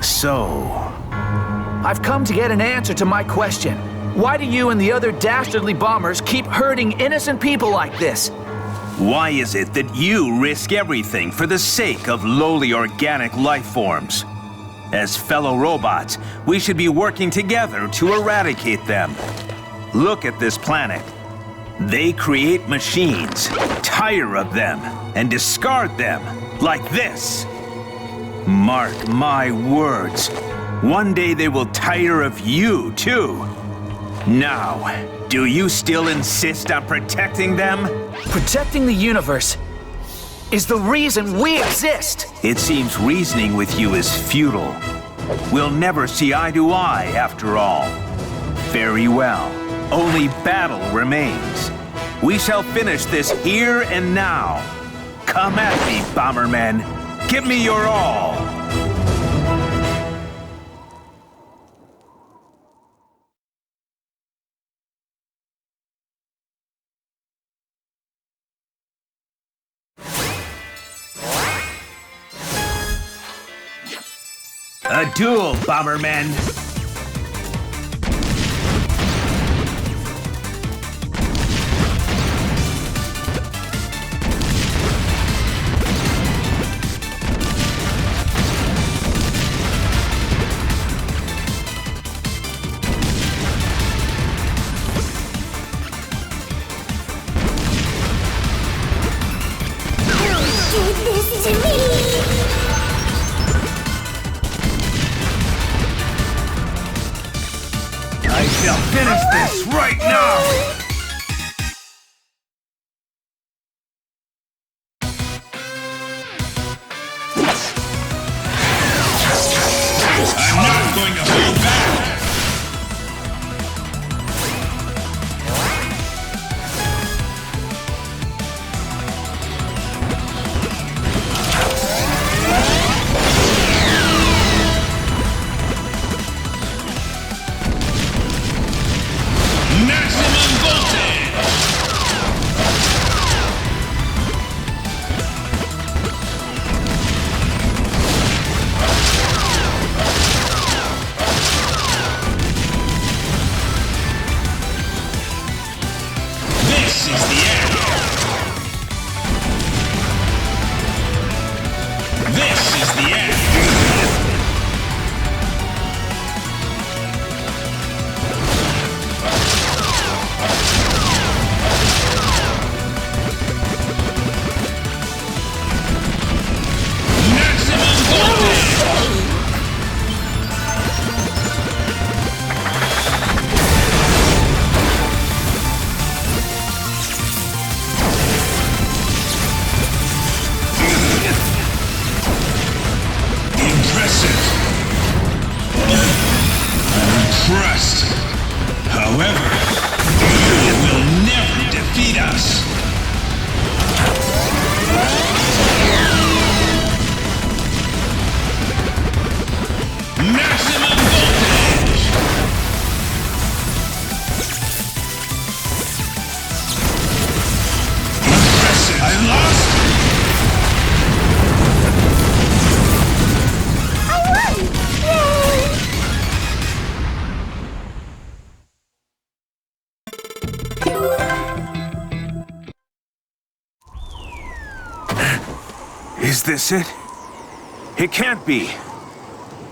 So, I've come to get an answer to my question. Why do you and the other dastardly bombers keep hurting innocent people like this? Why is it that you risk everything for the sake of lowly organic life forms? As fellow robots, we should be working together to eradicate them. Look at this planet. They create machines, tire of them, and discard them, like this. Mark my words. One day they will tire of you, too. Now, do you still insist on protecting them? Protecting the universe is the reason we exist. It seems reasoning with you is futile. We'll never see eye to eye, after all. Very well. Only battle remains. We shall finish this here and now. Come at me, Bombermen. Give me your all. A duel, Bombermen! Give this to me! I shall finish this right now! I'm not going to hold back! Maximum trust. However, you will never defeat us. Maximum voltage! Impressive. I lost. Is this it? It can't be.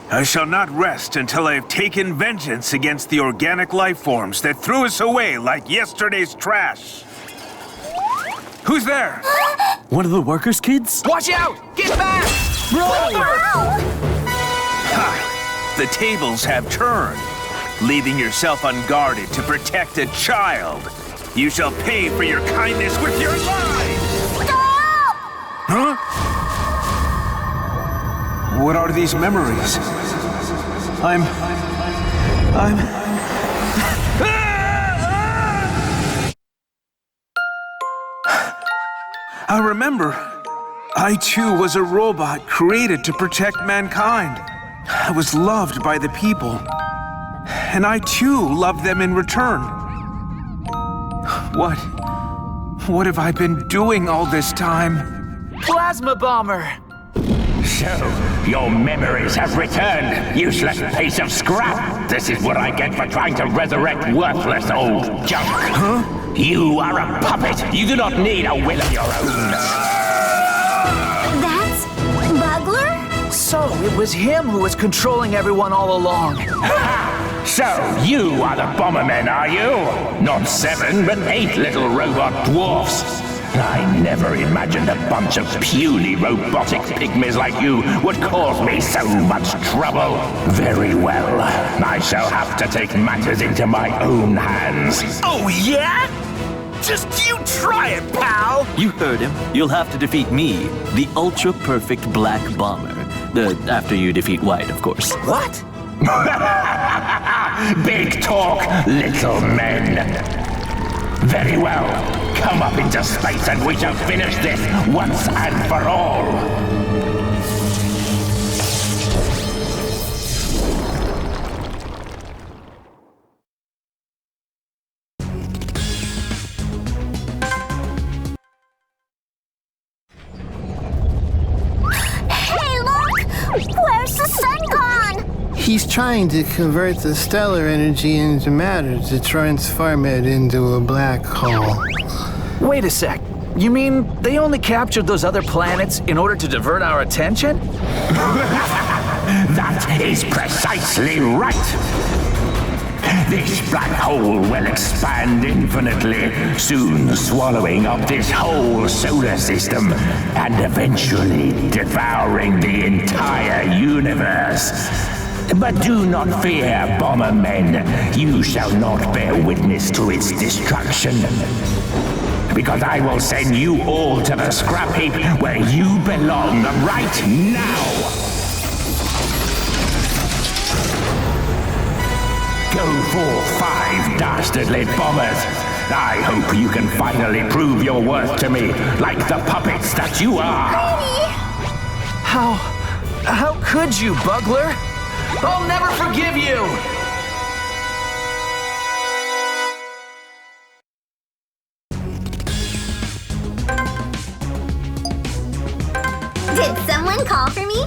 I shall not rest until I have taken vengeance against the organic life forms that threw us away like yesterday's trash. Who's there? One of the workers' kids? Watch out! Get back! Ha! The tables have turned. Leaving yourself unguarded to protect a child. You shall pay for your kindness with your life! Stop! Huh? What are these memories? I remember. I too was a robot created to protect mankind. I was loved by the people. And I too loved them in return. What have I been doing all this time? Plasma Bomber! So, your memories have returned, useless piece of scrap. This is what I get for trying to resurrect worthless old junk. Huh? You are a puppet. You do not need a will of your own. That's Bugler? So, it was him who was controlling everyone all along. So, you are the Bombermen, are you? Not 7, but 8 little robot dwarfs. I never imagined a bunch of puny robotic pygmies like you would cause me so much trouble. Very well. I shall have to take matters into my own hands. Oh, yeah? Just you try it, pal! You heard him. You'll have to defeat me, the ultra-perfect Black Bomber. After you defeat White, of course. What? Big talk, little men. Very well. Come up into space and we shall finish this once and for all. Hey, look! Where's the sun gone? He's trying to convert the stellar energy into matter to transform it into a black hole. Wait a sec. You mean they only captured those other planets in order to divert our attention? That is precisely right. This black hole will expand infinitely, soon swallowing up this whole solar system and eventually devouring the entire universe. But do not fear, Bombermen. You shall not bear witness to its destruction. Because I will send you all to the scrap heap where you belong right now. Go forth, 5 dastardly bombers. I hope you can finally prove your worth to me, like the puppets that you are. How could you, Bugler? I'll never forgive you! Did someone call for me?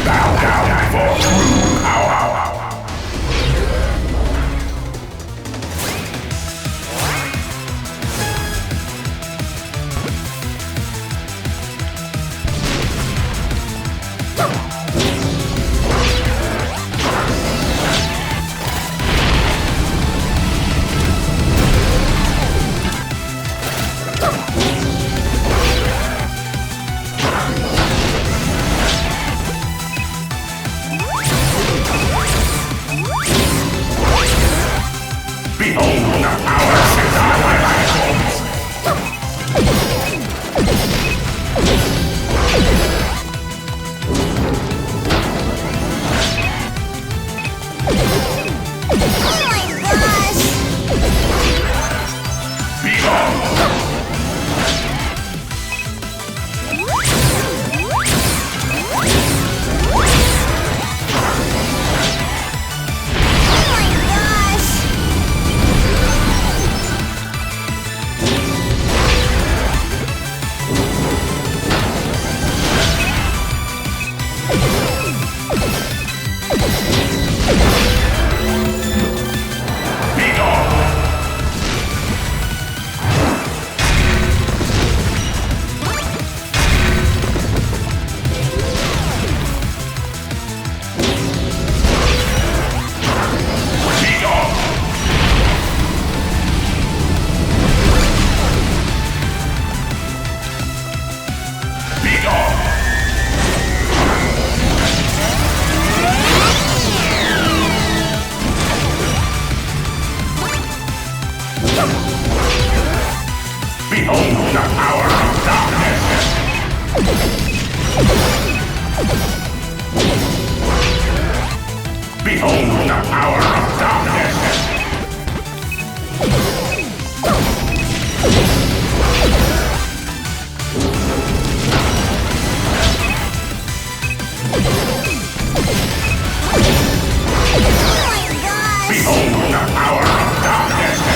Bow down for true power. Behold the power of Behold the power of darkness! Behold the power of darkness! Behold the power of darkness!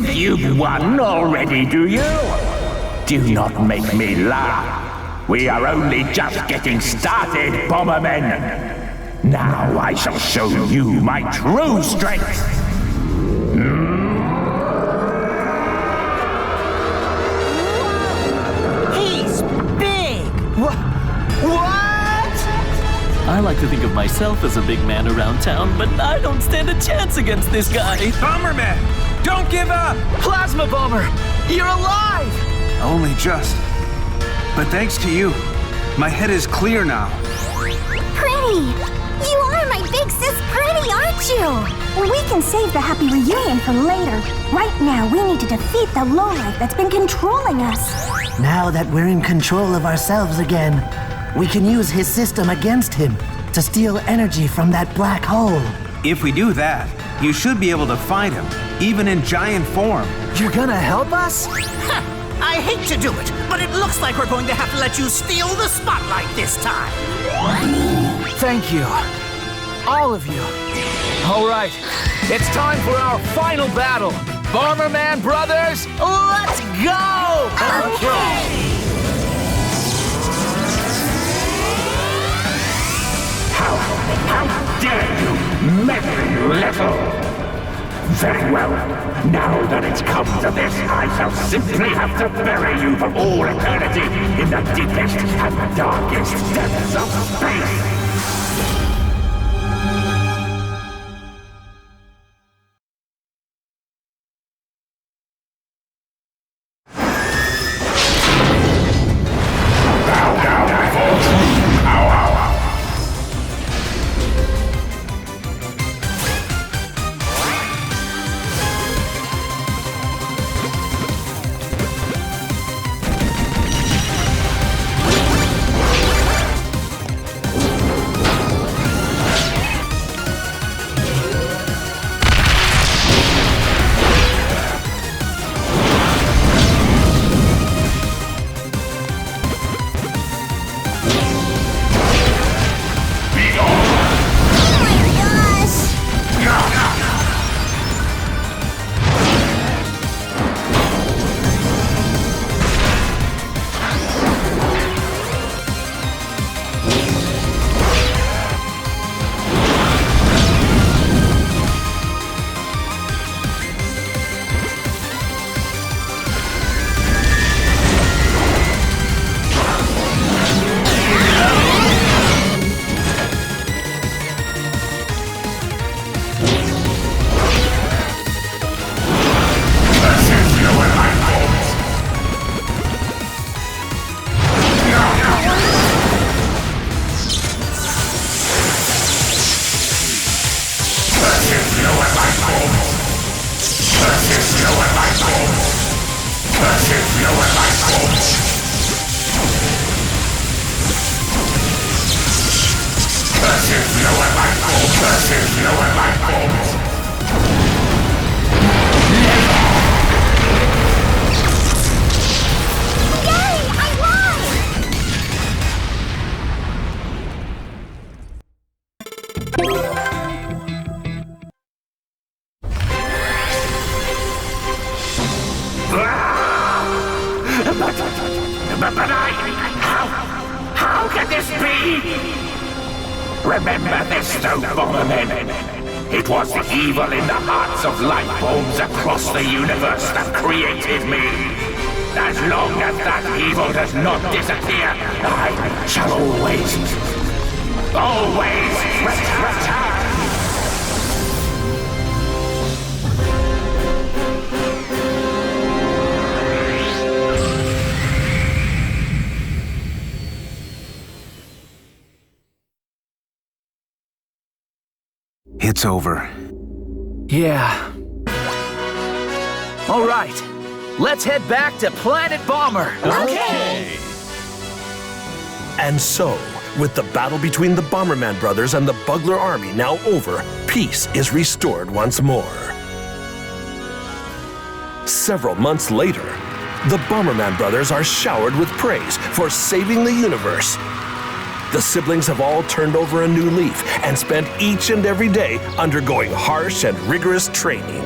think you've won already, do you? Do not make me laugh. We are only just getting started, Bombermen. Now I shall show you my true strength. He's big! What? I like to think of myself as a big man around town, but I don't stand a chance against this guy. Bomberman, don't give up! Plasma Bomber, you're alive! Only just. But thanks to you, my head is clear now. Pretty! You are my big sis Pretty, aren't you? We can save the happy reunion for later. Right now, we need to defeat the lowlife that's been controlling us. Now that we're in control of ourselves again, we can use his system against him to steal energy from that black hole. If we do that, you should be able to fight him, even in giant form. You're gonna help us? I hate to do it, but it looks like we're going to have to let you steal the spotlight this time. Thank you. All of you. All right, it's time for our final battle. Bomberman Brothers, let's go! Okay! How dare you meddle, little! Very well. Now that it's come to this, I shall simply have to bury you for all eternity in the deepest and darkest depths of space. But how can this be? Remember this, though, Bombermen. It was the evil in the hearts of light forms across the universe that created me. As long as that evil does not disappear, I shall always return. It's over. Yeah. All right. Let's head back to Planet Bomber. Okay. And so, with the battle between the Bomberman brothers and the Bugler army now over, peace is restored once more. Several months later, the Bomberman brothers are showered with praise for saving the universe. The siblings have all turned over a new leaf and spent each and every day undergoing harsh and rigorous training.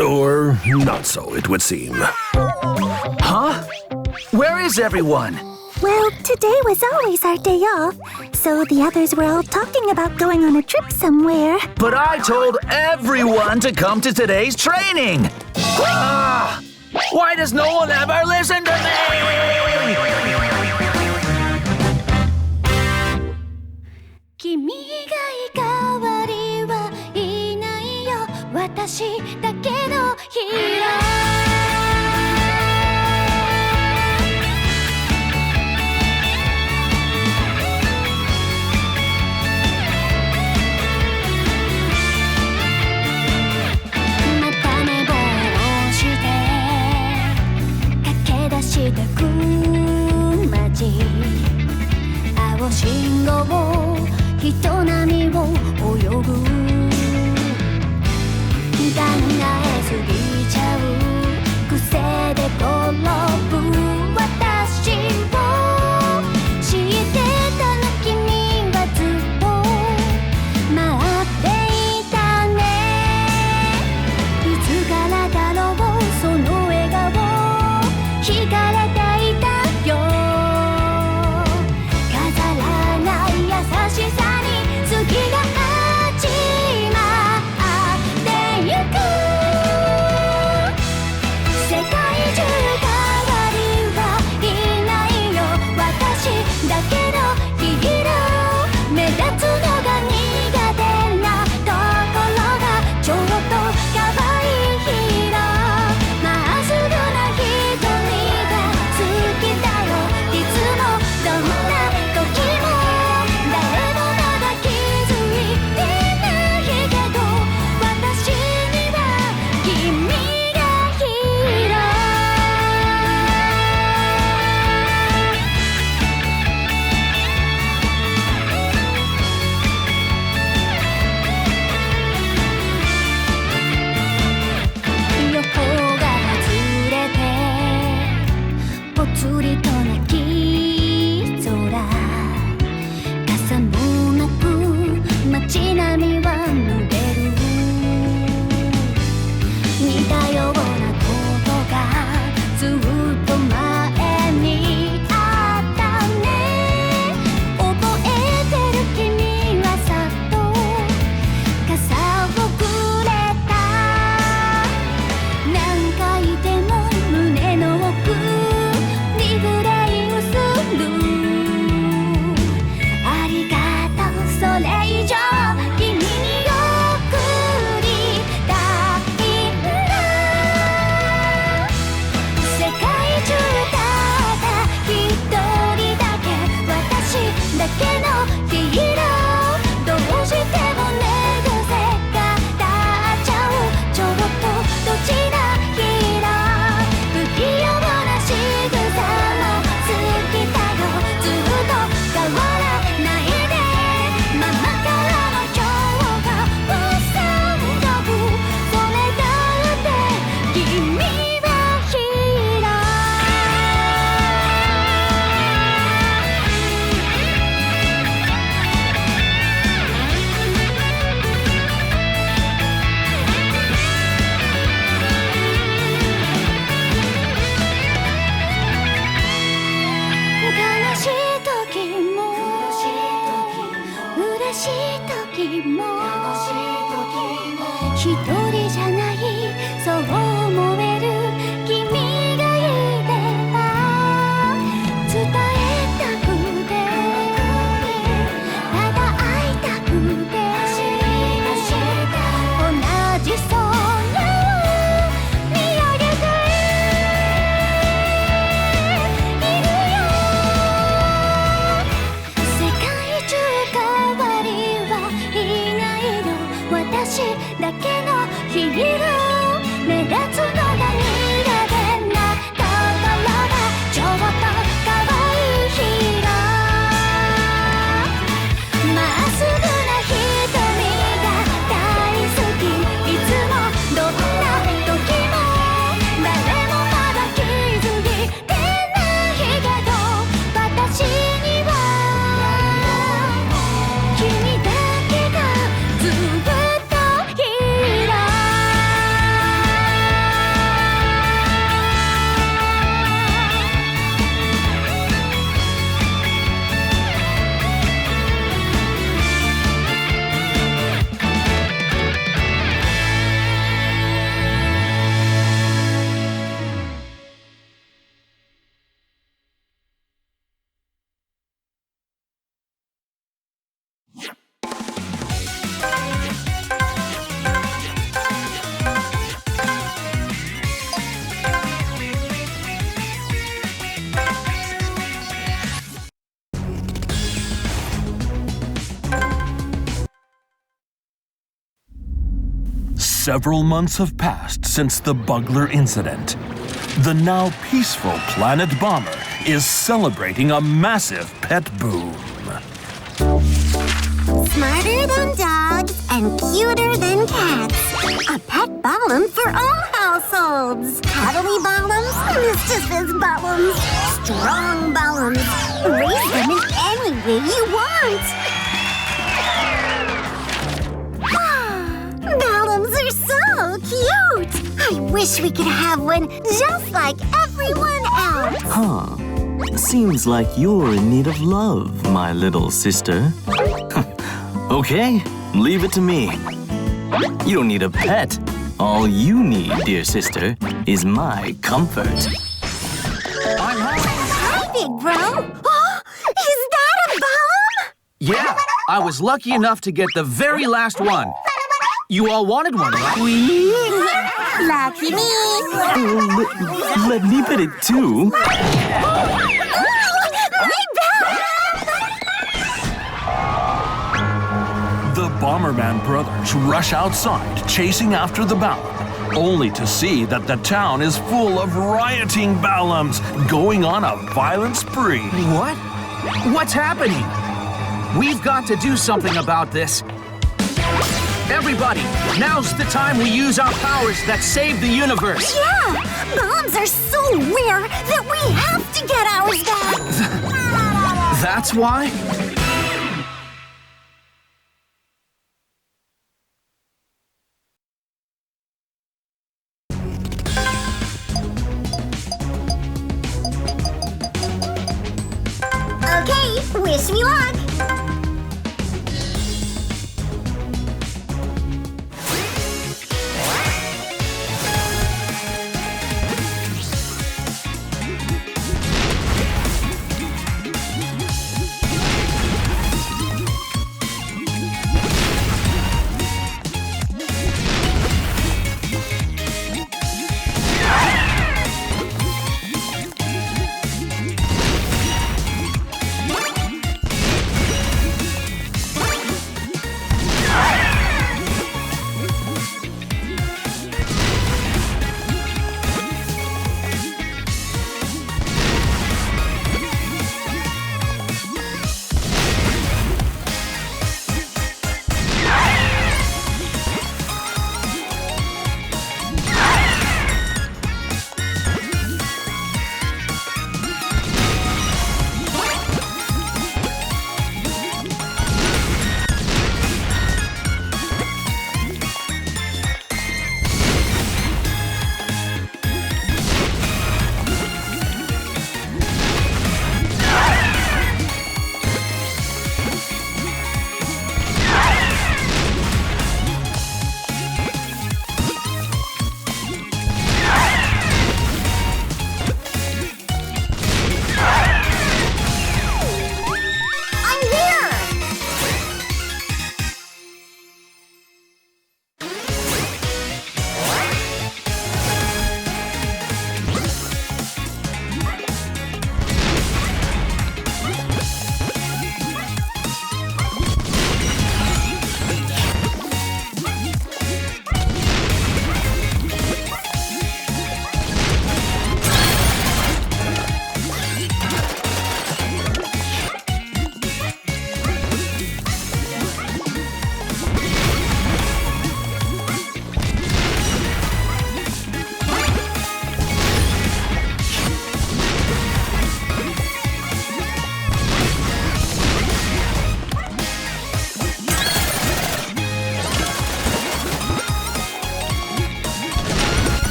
Or not so, it would seem. Huh? Where is everyone? Well, today was always our day off, so the others were all talking about going on a trip somewhere. But I told everyone to come to today's training! Ah! Why does no one ever listen to me?君が代わりはいないよ私だけのヒーローしてく街青信号人波を泳ぐ考えすぎちゃう癖で転ぶ私を知ってたの君はずっと待っていたねいつからだろうその笑顔光らない太陽飾らない優しさに月が始まってゆく世界中代わりはいないよ私だけのヒーロー目立つのが苦手なところがちょっと可愛いヒーローまっすぐな瞳一人じゃないそう思える君がいれば伝えたくてただ会いたくて同じ空を見上げているよ世界中代わりはいないよ私だけの Several months have passed since the Bugler incident. The now peaceful Planet Bomber is celebrating a massive pet boom. Smarter than dogs and cuter than cats. A pet balm for all households. Cuddly balms, mischievous balms, strong balms. Raise them in any way you want. Balms are so cute. I wish we could have one just like everyone else. Huh. Seems like you're in need of love, my little sister. Okay, leave it to me. You don't need a pet. All you need, dear sister, is my comfort. Hi, Big Bro. Oh, is that a balm? Yeah, I was lucky enough to get the very last one. You all wanted one, right? Lucky me. Let me pet it too. The Bomberman brothers rush outside, chasing after the Balum, only to see that the town is full of rioting Balums going on a violent spree. What? What's happening? We've got to do something about this. Everybody, now's the time we use our powers that save the universe. Yeah, bombs are so rare that we have to get ours back. That's why? Okay, wish me luck.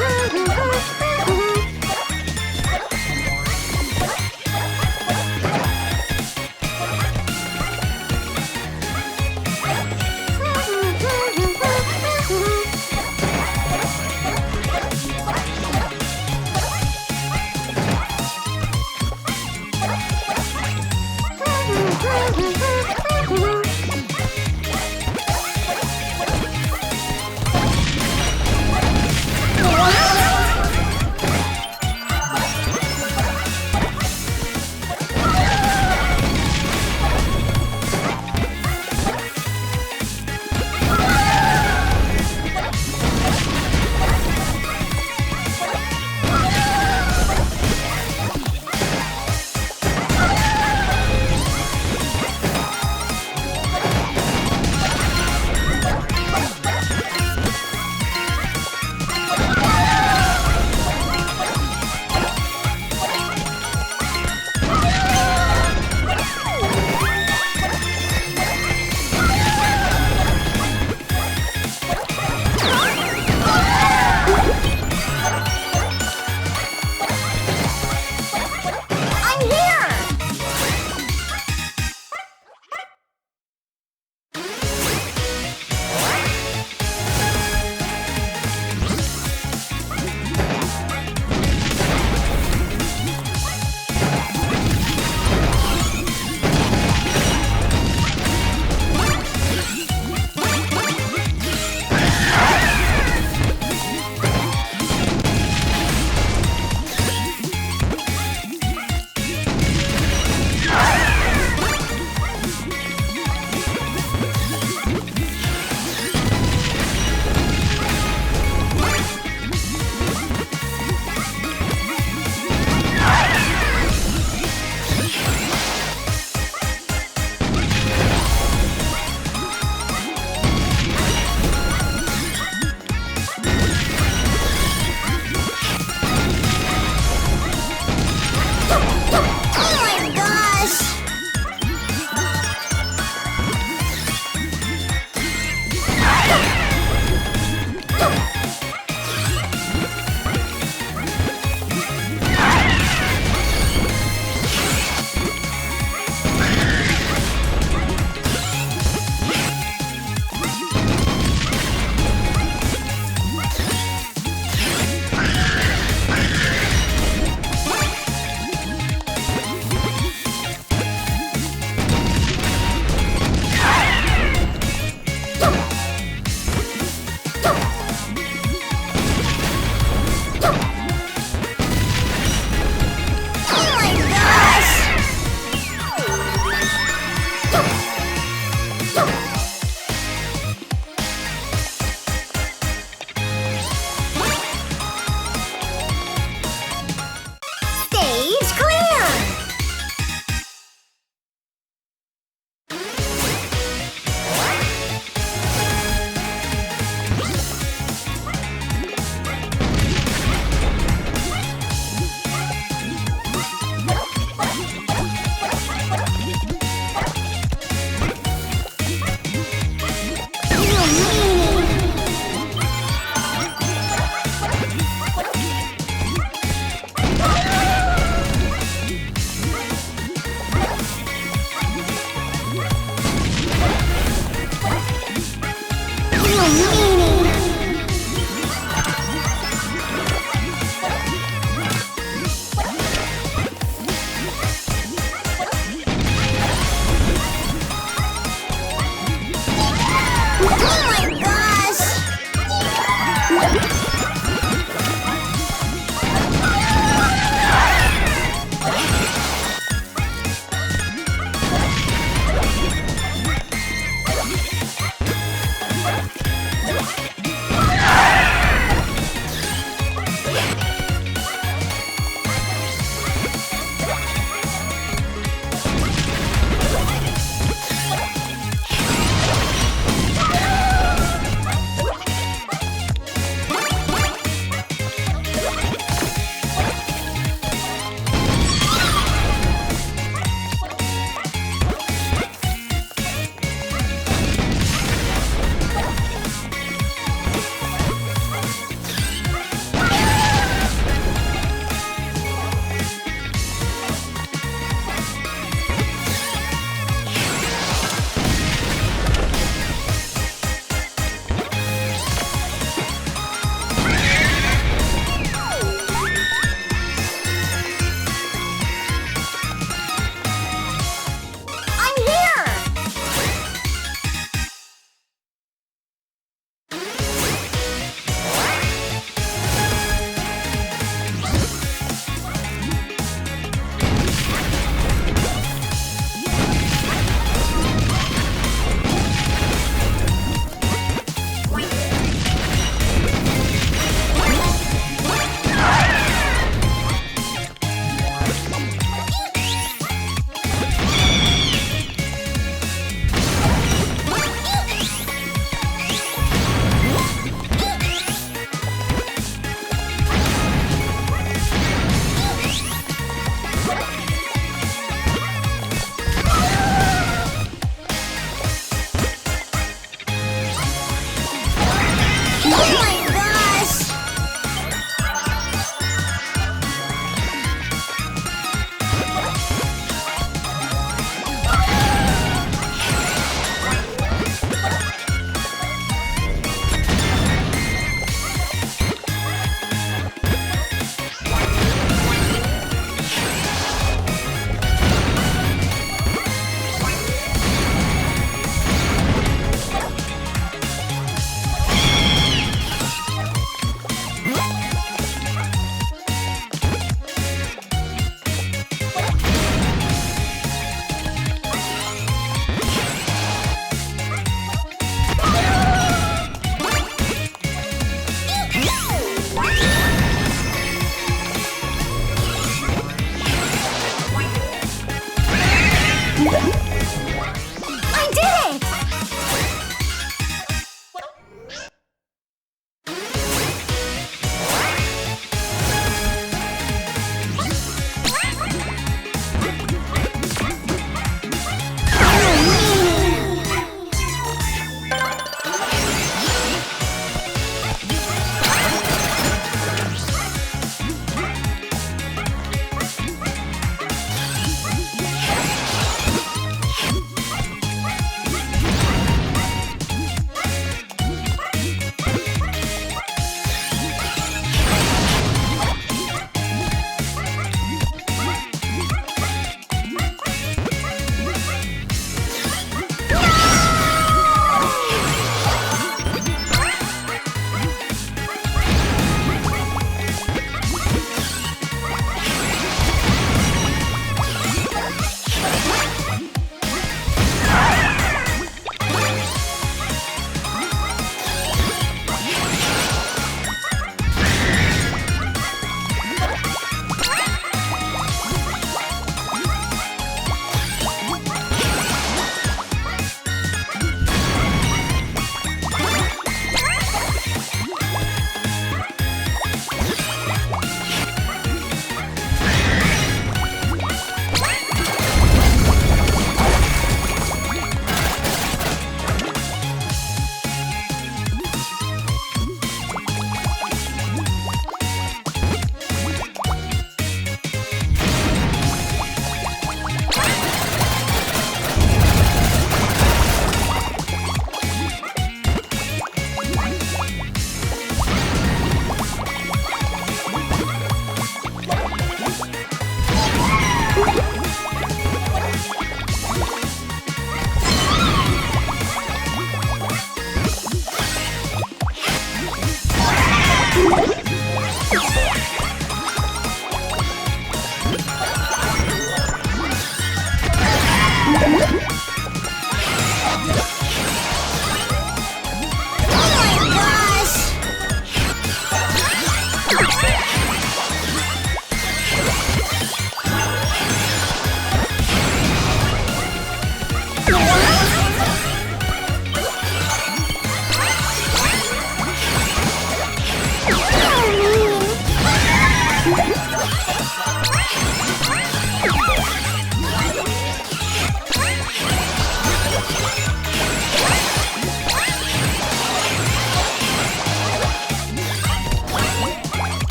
Da-da-da-da.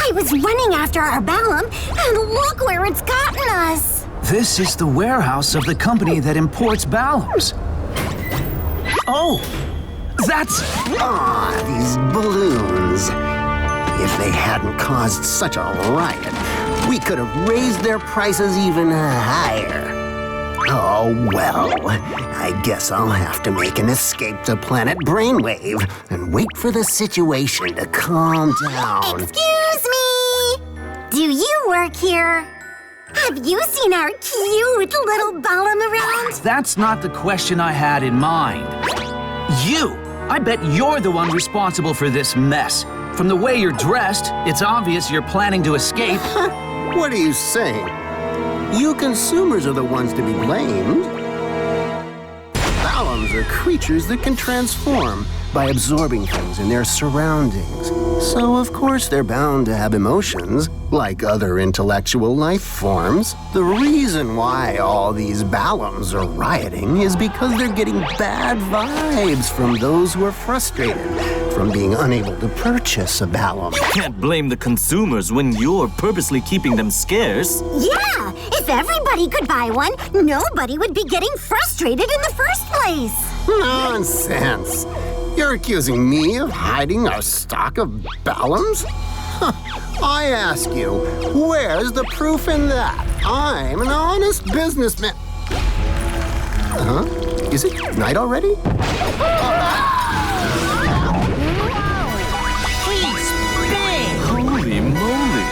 I was running after our Balam, and look where it's gotten us! This is the warehouse of the company that imports Balams. Oh, that's... Ah, these balloons. If they hadn't caused such a riot, we could have raised their prices even higher. Oh, well, I guess I'll have to make an escape to planet Brainwave and wait for the situation to calm down. Excuse me! Do you work here? Have you seen our cute little Balam around? That's not the question I had in mind. You! I bet you're the one responsible for this mess. From the way you're dressed, it's obvious you're planning to escape. What are you saying? You consumers are the ones to be blamed. Balams are creatures that can transform by absorbing things in their surroundings. So, of course, they're bound to have emotions, like other intellectual life forms. The reason why all these Balams are rioting is because they're getting bad vibes from those who are frustrated from being unable to purchase a Balam. You can't blame the consumers when you're purposely keeping them scarce. Yeah! If everybody could buy one, nobody would be getting frustrated in the first place. Nonsense! You're accusing me of hiding our stock of Balams? I ask you, where's the proof in that? I'm an honest businessman. Huh? Is it night already? Holy moly!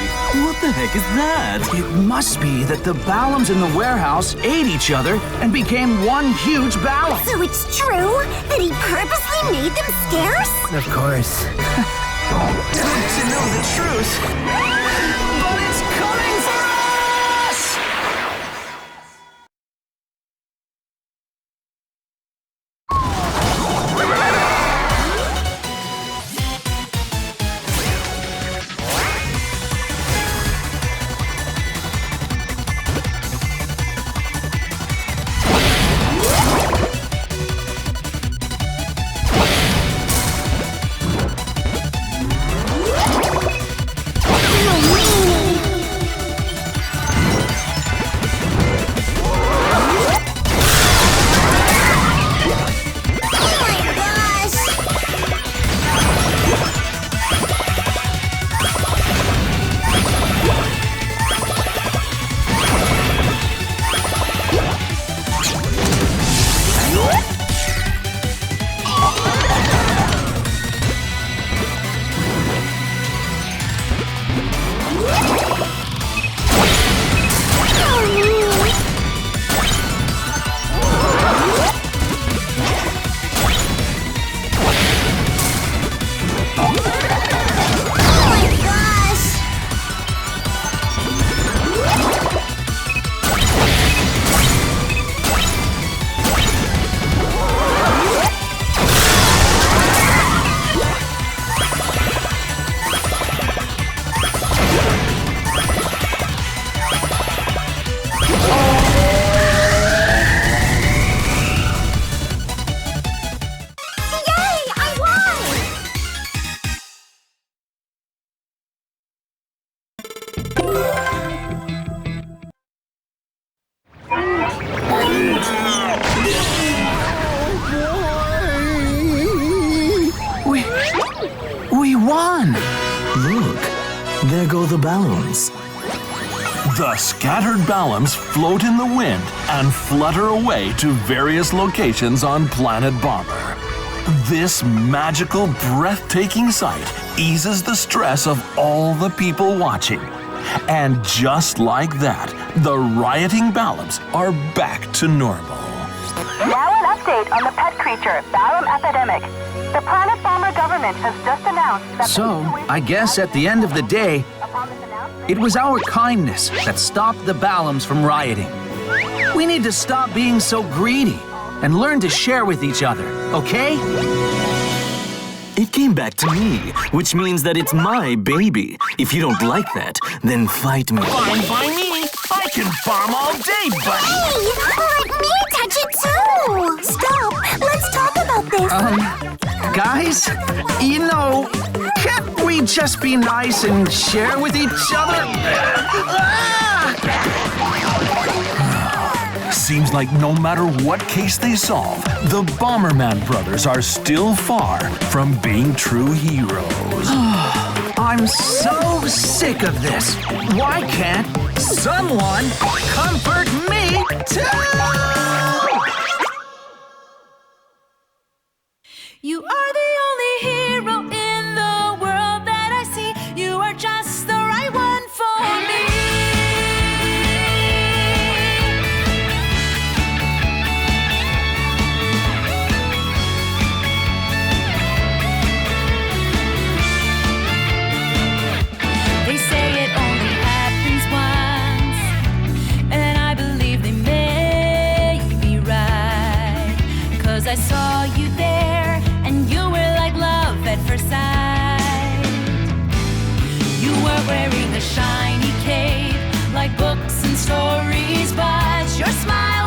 What the heck is that? It must be that the Balams in the warehouse ate each other and became one huge Balam. So it's true that he purposely made them scarce? Of course. To know the truth, but it's coming for us! We won! Look, there go the Balams. The scattered Balams float in the wind and flutter away to various locations on Planet Bomber. This magical, breathtaking sight eases the stress of all the people watching. And just like that, the rioting Balams are back to normal. Now an update on the pet creature, Balam epidemic. The Planet Bomber government has just announced that... So, I guess at the end of the day, it was our kindness that stopped the Balams from rioting. We need to stop being so greedy and learn to share with each other, okay? It came back to me, which means that it's my baby. If you don't like that, then fight me. Fine by me. I can farm all day, buddy. Hey, let me touch it too. Stop. Let's talk about this. Guys, you know, can't we just be nice and share with each other? Seems like no matter what case they solve, the Bomberman brothers are still far from being true heroes. I'm so sick of this. Why can't someone comfort me too? You are the only hero in the world that I see. You are just the right one for me. I saw you there, and you were like love at first sight. You were wearing a shiny cape, like books and stories, but your smile